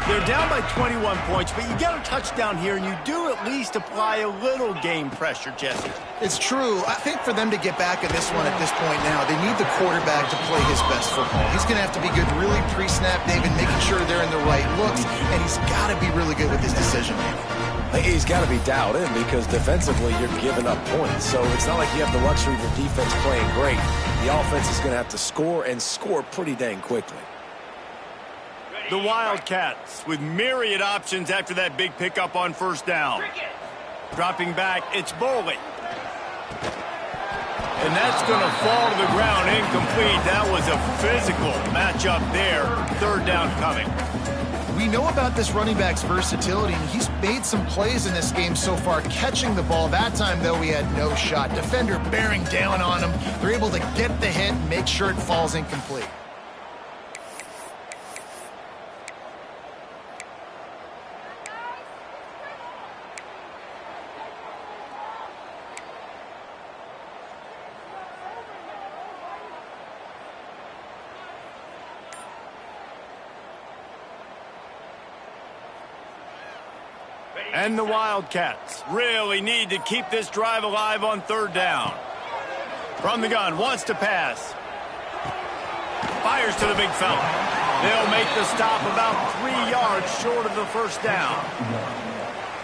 They're down by 21 points, but you get a touchdown here, and you do at least apply a little game pressure, Jesse. It's true. I think for them to get back in this one at this point now, they need the quarterback to play his best football. He's going to have to be good really pre-snap, David, making sure they're in the right looks, and he's got to be really good with his decision-making. He's got to be dialed in because defensively you're giving up points. So it's not like you have the luxury of your defense playing great. The offense is going to have to score and score pretty dang quickly. The Wildcats with myriad options after that big pickup on first down. Dropping back, it's Boley. And that's going to fall to the ground incomplete. That was a physical matchup there. Third down coming. We know about this running back's versatility, and he's made some plays in this game so far, catching the ball. That time, though, he had no shot. Defender bearing down on him. They're able to get the hit and make sure it falls incomplete. And the Wildcats really need to keep this drive alive on third down. From the gun, wants to pass. Fires to the big fella. They'll make the stop about 3 yards short of the first down.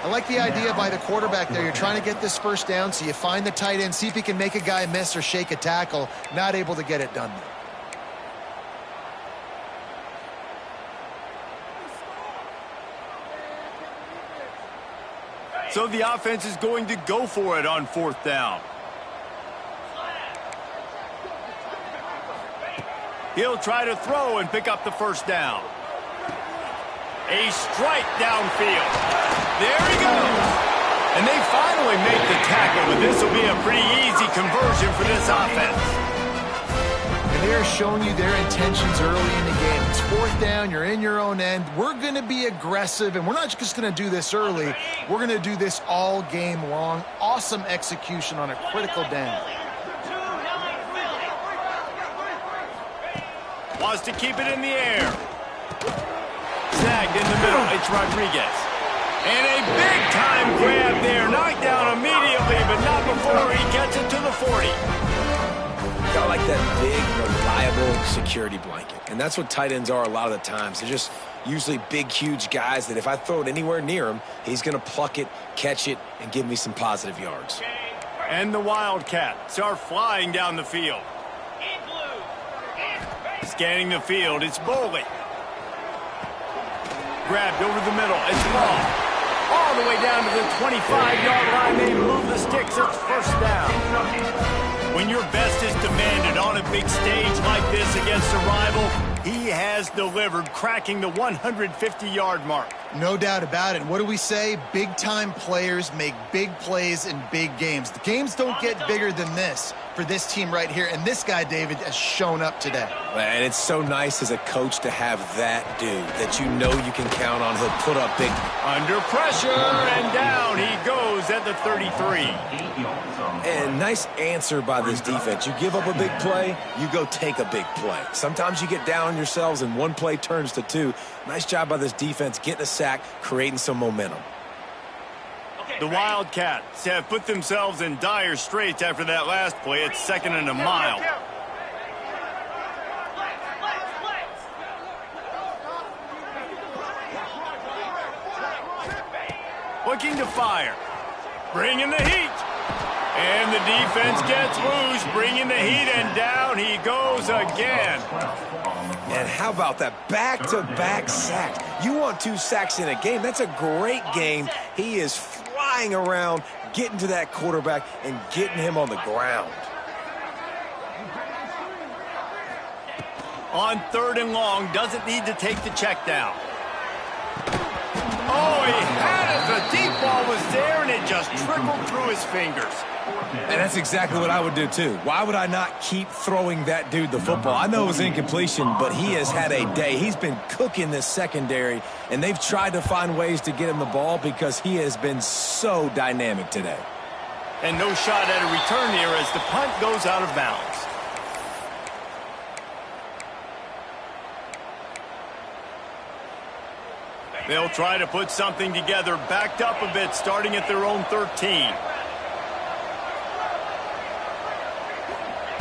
I like the idea by the quarterback there. You're trying to get this first down, so you find the tight end, see if he can make a guy miss or shake a tackle. Not able to get it done there. So the offense is going to go for it on fourth down. He'll try to throw and pick up the first down. A strike downfield. There he goes. And they finally make the tackle, but this will be a pretty easy conversion for this offense. And they're showing you their intentions early in the game. It's fourth down, you're in your own end. We're going to be aggressive, and we're not just going to do this early. We're going to do this all game long. Awesome execution on a critical down. Wants to keep it in the air. Snagged in the middle. It's Rodriguez. And a big-time grab there. Knocked down immediately, but not before he gets it to the 40. I like that big, reliable security blanket. And that's what tight ends are a lot of the times. They're just usually big, huge guys that if I throw it anywhere near him, he's going to pluck it, catch it, and give me some positive yards. And the Wildcats are flying down the field. Scanning the field, it's Boley. Grabbed over the middle. It's ball. All the way down to the 25-yard line. They move the sticks. It's first down. When your best is demanded on a big stage like this against a rival, he has delivered, cracking the 150-yard mark. No doubt about it. What do we say? Big-time players make big plays in big games. The games don't get bigger than this for this team right here, and this guy, David, has shown up today. And it's so nice as a coach to have that dude that you know you can count on. He'll put up big. Under pressure, and down he goes at the 33. And nice answer by this defense. You give up a big play, you go take a big play. Sometimes you get down on yourselves and one play turns to two. Nice job by this defense getting a sack, creating some momentum. The Wildcats have put themselves in dire straits after that last play. It's 2nd and a mile. Looking to fire. Bringing the heat. And the defense gets loose, bringing the heat, and down he goes again. And how about that back-to-back sacks? You want 2 sacks in a game. That's a great game. He is flying around, getting to that quarterback and getting him on the ground. On 3rd and long, doesn't need to take the check down. Oh, he had it. The deep ball was there, and it just trickled through his fingers. And that's exactly what I would do, too. Why would I not keep throwing that dude the football? I know it was incompletion, but he has had a day. He's been cooking this secondary, and they've tried to find ways to get him the ball because he has been so dynamic today. And no shot at a return here as the punt goes out of bounds. They'll try to put something together, backed up a bit, starting at their own 13.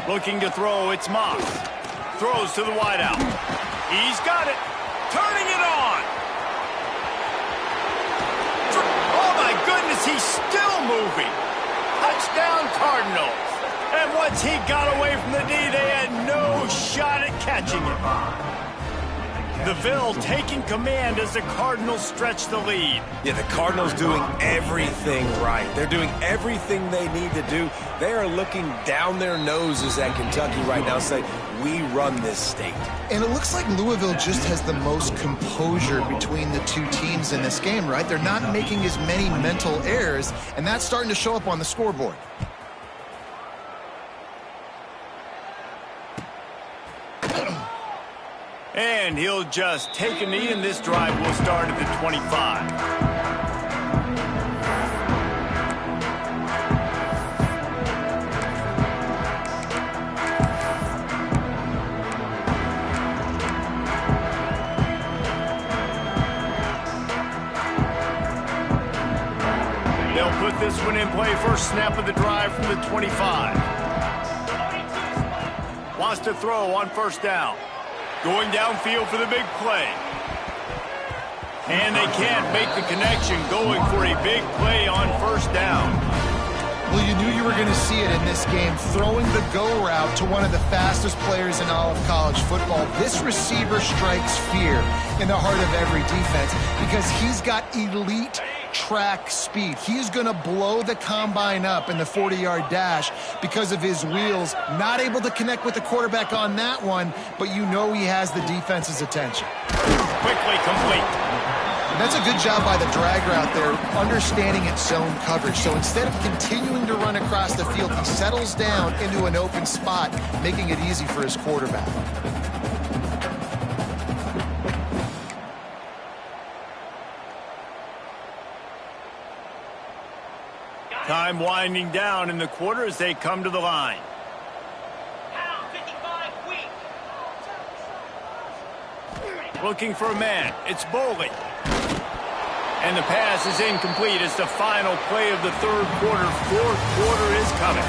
Looking to throw, it's Moss. Throws to the wideout. He's got it. Turning it on. Oh, my goodness, he's still moving. Touchdown, Cardinals. And once he got away from the D, they had no shot at catching him. The Ville taking command as the Cardinals stretch the lead. Yeah, the Cardinals doing everything right. They're doing everything they need to do. They are looking down their noses at Kentucky right now, saying, we run this state. And it looks like Louisville just has the most composure between the two teams in this game, right? They're not making as many mental errors, and that's starting to show up on the scoreboard. And he'll just take a knee, and this drive will start at the 25. They'll put this one in play. First snap of the drive from the 25. Wants to throw on 1st down. Going downfield for the big play. And they can't make the connection, going for a big play on 1st down. Well, you knew you were going to see it in this game, throwing the go route to one of the fastest players in all of college football. This receiver strikes fear in the heart of every defense because he's got elite track speed. He's going to blow the combine up in the 40-yard dash because of his wheels. Not able to connect with the quarterback on that one, but you know he has the defense's attention. Quickly complete. And that's a good job by the drag route there, understanding its zone coverage. So instead of continuing to run across the field, he settles down into an open spot, making it easy for his quarterback. Time winding down in the quarter as they come to the line. Looking for a man. It's Boley. And the pass is incomplete. It's the final play of the 3rd quarter. 4th quarter is coming.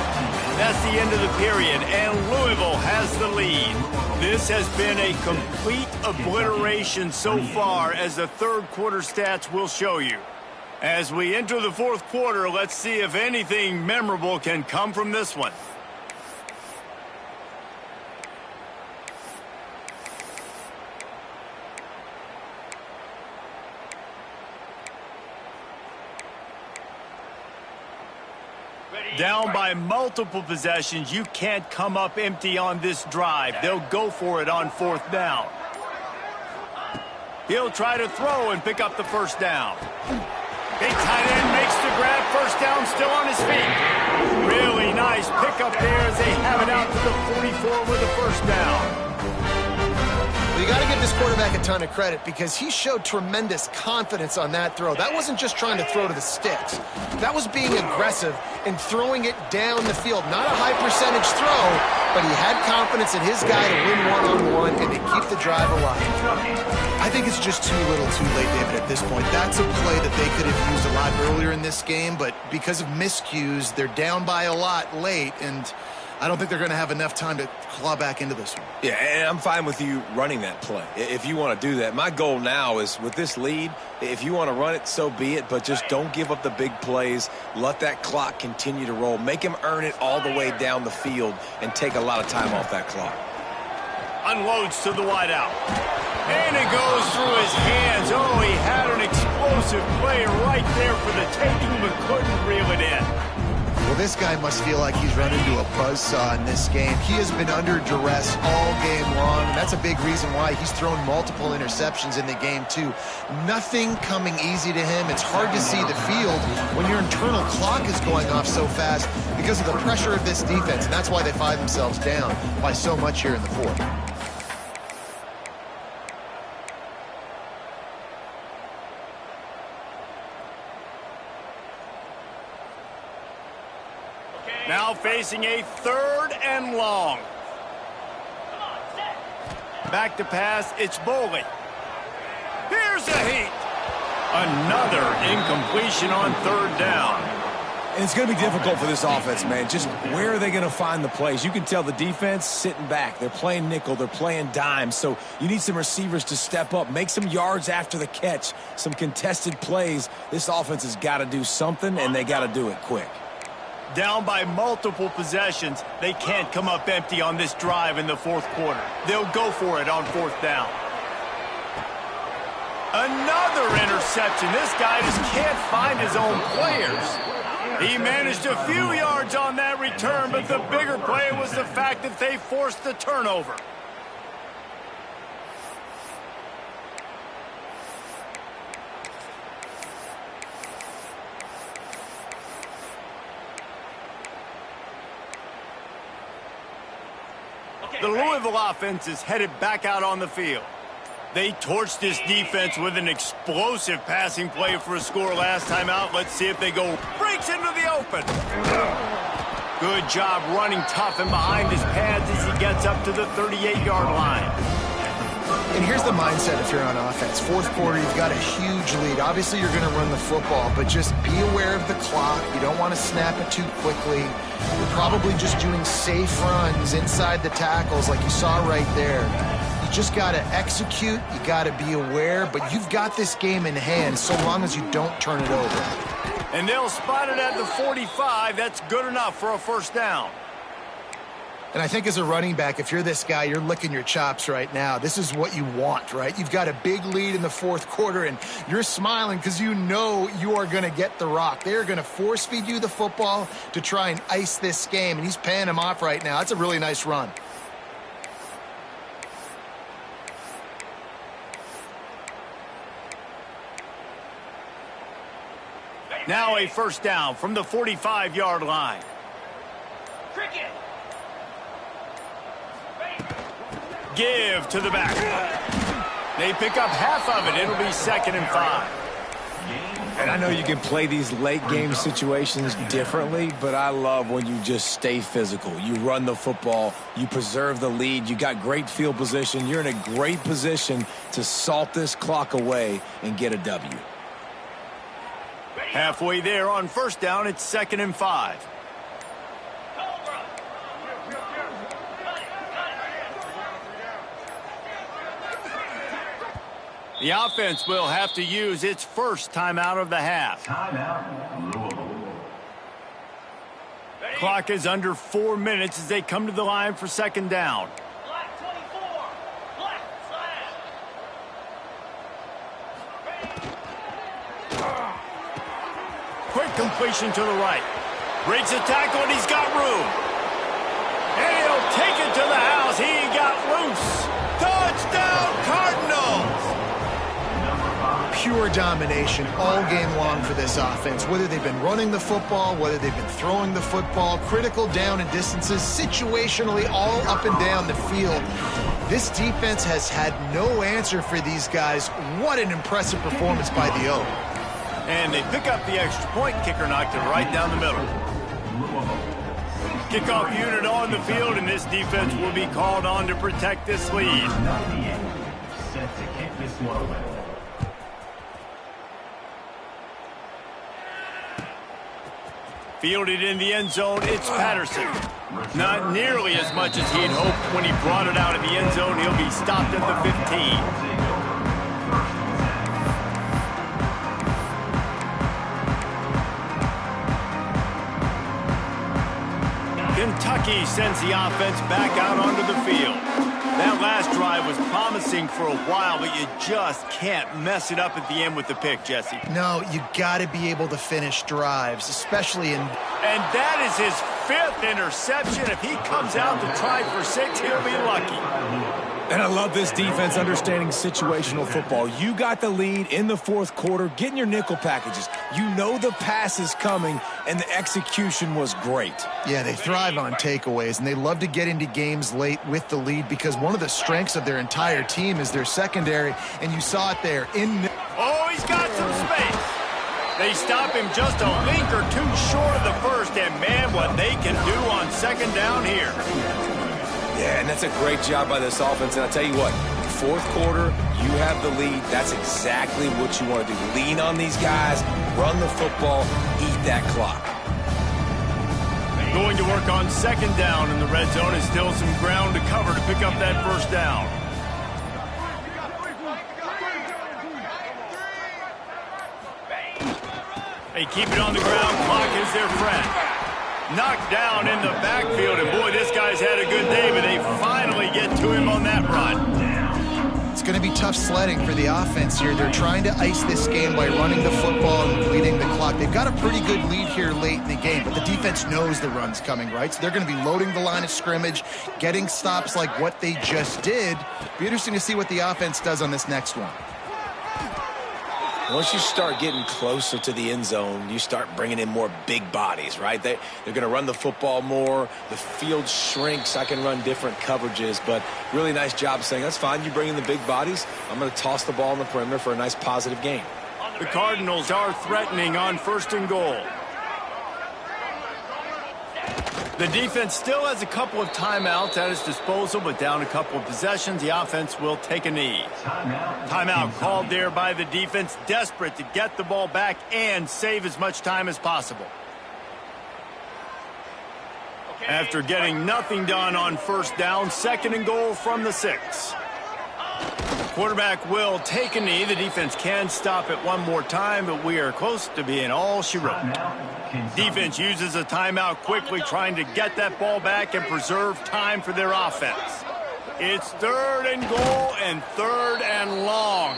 That's the end of the period, and Louisville has the lead. This has been a complete obliteration so far, as the 3rd quarter stats will show you. As we enter the 4th quarter, let's see if anything memorable can come from this one. Down by multiple possessions, you can't come up empty on this drive. They'll go for it on 4th down. He'll try to throw and pick up the first down. Big tight end makes the grab. First down, still on his feet. Really nice pickup there as they have it out to the 44 with the first down. Well, you got to give this quarterback a ton of credit because he showed tremendous confidence on that throw. That wasn't just trying to throw to the sticks. That was being aggressive and throwing it down the field. Not a high-percentage throw, but he had confidence in his guy to win one-on-one and to keep the drive alive. I think it's just too little too late, David, at this point. That's a play that they could have used a lot earlier in this game, but because of miscues, they're down by a lot late, and I don't think they're going to have enough time to claw back into this one. Yeah, and I'm fine with you running that play if you want to do that. My goal now is with this lead, if you want to run it, so be it, but just don't give up the big plays. Let that clock continue to roll. Make him earn it all the way down the field and take a lot of time off that clock. Unloads to the wideout. And it goes through his hands. Oh, he had an explosive play right there for the taking, but couldn't reel it in. Well, this guy must feel like he's run into a buzzsaw in this game. He has been under duress all game long, and that's a big reason why he's thrown multiple interceptions in the game, too. Nothing coming easy to him. It's hard to see the field when your internal clock is going off so fast because of the pressure of this defense, and that's why they find themselves down by so much here in the 4th. Now facing a 3rd and long. Back to pass, it's Boley. Here's a heat. Another incompletion on 3rd down. And it's going to be difficult for this offense, man. Just where are they going to find the plays? You can tell the defense sitting back. They're playing nickel. They're playing dime. So you need some receivers to step up, make some yards after the catch, some contested plays. This offense has got to do something, and they got to do it quick. Down by multiple possessions, they can't come up empty on this drive in the 4th quarter. They'll go for it on 4th down. Another interception. This guy just can't find his own players. He managed a few yards on that return, but the bigger play was the fact that they forced the turnover. The Louisville offense is headed back out on the field. They torched this defense with an explosive passing play for a score last time out. Let's see if they go. Breaks into the open. Good job running tough and behind his pads as he gets up to the 38-yard line. And here's the mindset if you're on offense. 4th quarter, you've got a huge lead. Obviously, you're going to run the football, but just be aware of the clock. You don't want to snap it too quickly. You're probably just doing safe runs inside the tackles like you saw right there. You just got to execute. You got to be aware, but you've got this game in hand so long as you don't turn it over. And they'll spot it at the 45. That's good enough for a first down. And I think as a running back, if you're this guy, you're licking your chops right now. This is what you want, right? You've got a big lead in the 4th quarter, and you're smiling because you know you are going to get the rock. They're going to force-feed you the football to try and ice this game, and he's paying him off right now. That's a really nice run. Now a first down from the 45-yard line. Cricket. Give to the back. They pick up half of it. It'll be 2nd and 5. And I know you can play these late game situations differently, but I love when you just stay physical. You run the football, you preserve the lead, you got great field position. You're in a great position to salt this clock away and get a W. Halfway there on first down, it's 2nd and 5. The offense will have to use its first timeout of the half. Timeout, Louisville. Clock is under 4 minutes as they come to the line for 2nd down. Black 24. Black flag. Quick completion to the right. Breaks the tackle, and he's got room. And he'll take it to the house. He got loose. Touchdown, Cardinals! Pure domination all game long for this offense. Whether they've been running the football, whether they've been throwing the football, critical down and distances, situationally all up and down the field. This defense has had no answer for these guys. What an impressive performance by the O. And they pick up the extra point. Kicker knocked it right down the middle. Kickoff unit on the field, and this defense will be called on to protect this lead. Set to kick this one away. Fielded in the end zone, it's Patterson. Not nearly as much as he'd hoped when he brought it out of the end zone. He'll be stopped at the 15. Kentucky sends the offense back out onto the field. That last drive was promising for a while, but you just can't mess it up at the end with the pick, Jesse. No, you got to be able to finish drives, especially in... And that is his 5th interception. If he comes out to try for 6, he'll be lucky. And I love this defense understanding situational football. You got the lead in the 4th quarter, getting your nickel packages. You know the pass is coming, and the execution was great. Yeah, they thrive on takeaways, and they love to get into games late with the lead because one of the strengths of their entire team is their secondary, and you saw it there. Oh, he's got some space. They stop him just a link or two short of the first, and man, what they can do on 2nd down here. Yeah, and that's a great job by this offense. And I'll tell you what, 4th quarter, you have the lead. That's exactly what you want to do. Lean on these guys, run the football, eat that clock. Going to work on 2nd down in the red zone, and still some ground to cover to pick up that 1st down. They keep it on the ground. Clock is their friend. Knocked down in the backfield, and boy, this guy's had a good day, but they finally get to him on that run. It's going to be tough sledding for the offense here. They're trying to ice this game by running the football and bleeding the clock. They've got a pretty good lead here late in the game, but the defense knows the run's coming, right? So they're going to be loading the line of scrimmage, getting stops like what they just did. Be interesting to see what the offense does on this next one. Once you start getting closer to the end zone, you start bringing in more big bodies, right? They're going to run the football more. The field shrinks. I can run different coverages, but really nice job saying, that's fine. You bring in the big bodies. I'm going to toss the ball on the perimeter for a nice positive gain. The Cardinals are threatening on 1st and goal. The defense still has a couple of timeouts at its disposal, but down a couple of possessions, the offense will take a knee. Timeout called there by the defense, desperate to get the ball back and save as much time as possible. After getting nothing done on 1st down, 2nd and goal from the 6. Quarterback will take a knee. The defense can stop it one more time, but we are close to being all she wrote. Defense uses a timeout quickly, trying to get that ball back and preserve time for their offense. It's 3rd and goal and 3rd and long.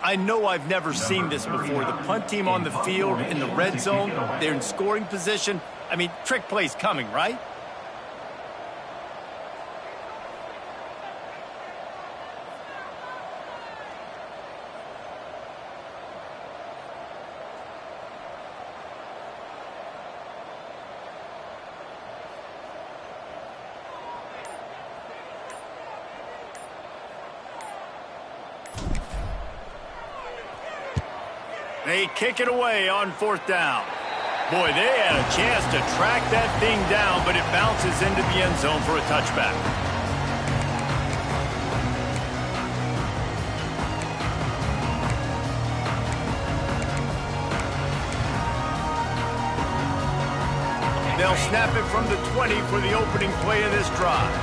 I know I've never seen this before. The punt team on the field in the red zone, they're in scoring position. I mean, trick play's coming, right? They kick it away on 4th down. Boy, they had a chance to track that thing down, but it bounces into the end zone for a touchback. They'll snap it from the 20 for the opening play of this drive.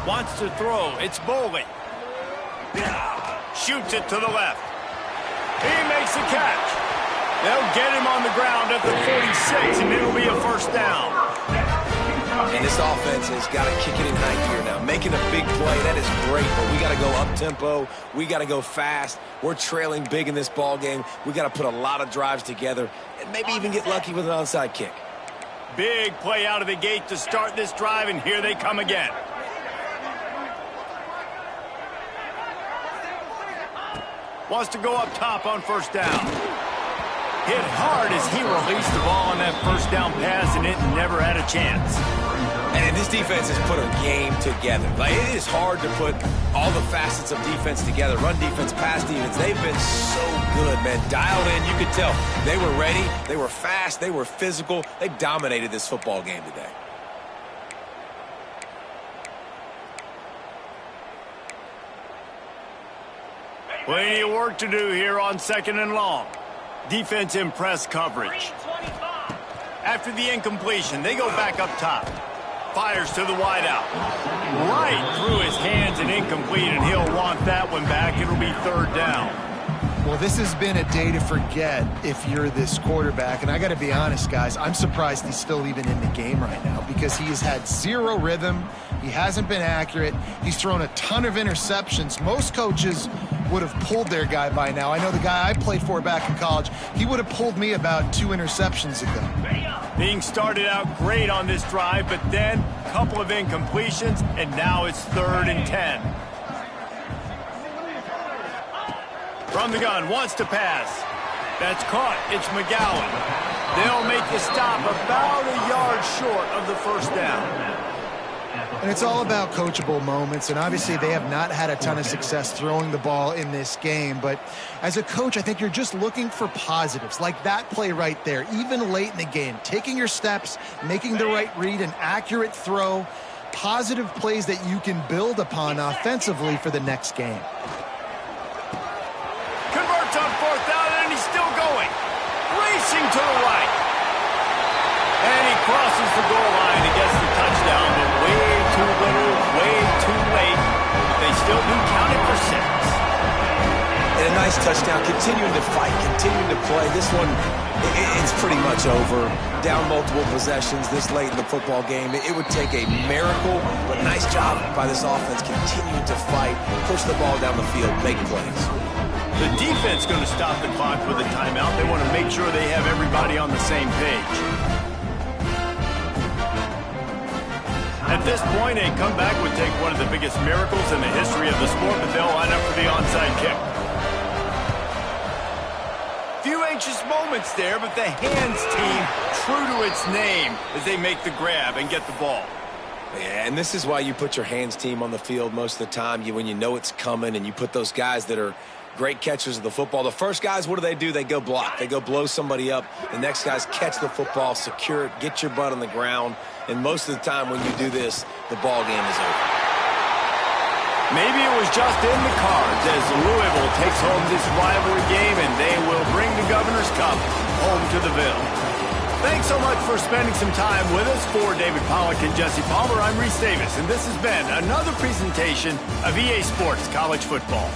Wants to throw. It's Bowling. Shoots it to the left. He makes the catch. They'll get him on the ground at the 46, and it'll be a 1st down. And this offense has got to kick it in high gear now. Making a big play, that is great, but we got to go up-tempo. We got to go fast. We're trailing big in this ball game. We got to put a lot of drives together and maybe even get lucky with an onside kick. Big play out of the gate to start this drive, and here they come again. Wants to go up top on first down. Hit hard as he released the ball on that first down pass, and it never had a chance. And this defense has put a game together. Like, it is hard to put all the facets of defense together. Run defense, pass defense. They've been so good, man. Dialed in, you could tell. They were ready. They were fast. They were physical. They dominated this football game today. Plenty of work to do here on 2nd and long. Defense in press coverage. After the incompletion, they go back up top. Fires to the wideout. Right through his hands and incomplete, and he'll want that one back. It'll be 3rd down. Well, this has been a day to forget if you're this quarterback. And I got to be honest, guys, I'm surprised he's still even in the game right now because he has had zero rhythm. He hasn't been accurate. He's thrown a ton of interceptions. Most coaches would have pulled their guy by now. I know the guy I played for back in college, he would have pulled me about 2 interceptions ago. Being started out great on this drive, but then a couple of incompletions, and now it's 3rd and 10. From the gun, wants to pass. That's caught. It's McGowan. They'll make the stop about a yard short of the first down. And it's all about coachable moments, and obviously they have not had a ton of success throwing the ball in this game. But as a coach, I think you're just looking for positives, like that play right there, even late in the game. Taking your steps, making the right read, an accurate throw, positive plays that you can build upon offensively for the next game. Converts on 4th down, and he's still going. Racing to the right. And he crosses the goal line and gets the touchdown, but way too little, way too late. They still do count it for 6. And a nice touchdown, continuing to fight, continuing to play. This one, it's pretty much over. Down multiple possessions this late in the football game. It would take a miracle, but nice job by this offense continuing to fight, push the ball down the field, make plays. The defense going to stop the clock with a timeout. They want to make sure they have everybody on the same page. At this point, a comeback would take one of the biggest miracles in the history of the sport, but they'll line up for the onside kick. Few anxious moments there, but the hands team true to its name as they make the grab and get the ball. Yeah, and this is why you put your hands team on the field most of the time. When you know it's coming, and you put those guys that are great catchers of the football. The first guys, what do? They go block. They go blow somebody up. The next guys catch the football, secure it, get your butt on the ground. And most of the time when you do this, the ball game is over. Maybe it was just in the cards as Louisville takes home this rivalry game, and they will bring the Governor's Cup home to the Ville. Thanks so much for spending some time with us. For David Pollack and Jesse Palmer, I'm Reese Davis, and this has been another presentation of EA Sports College Football.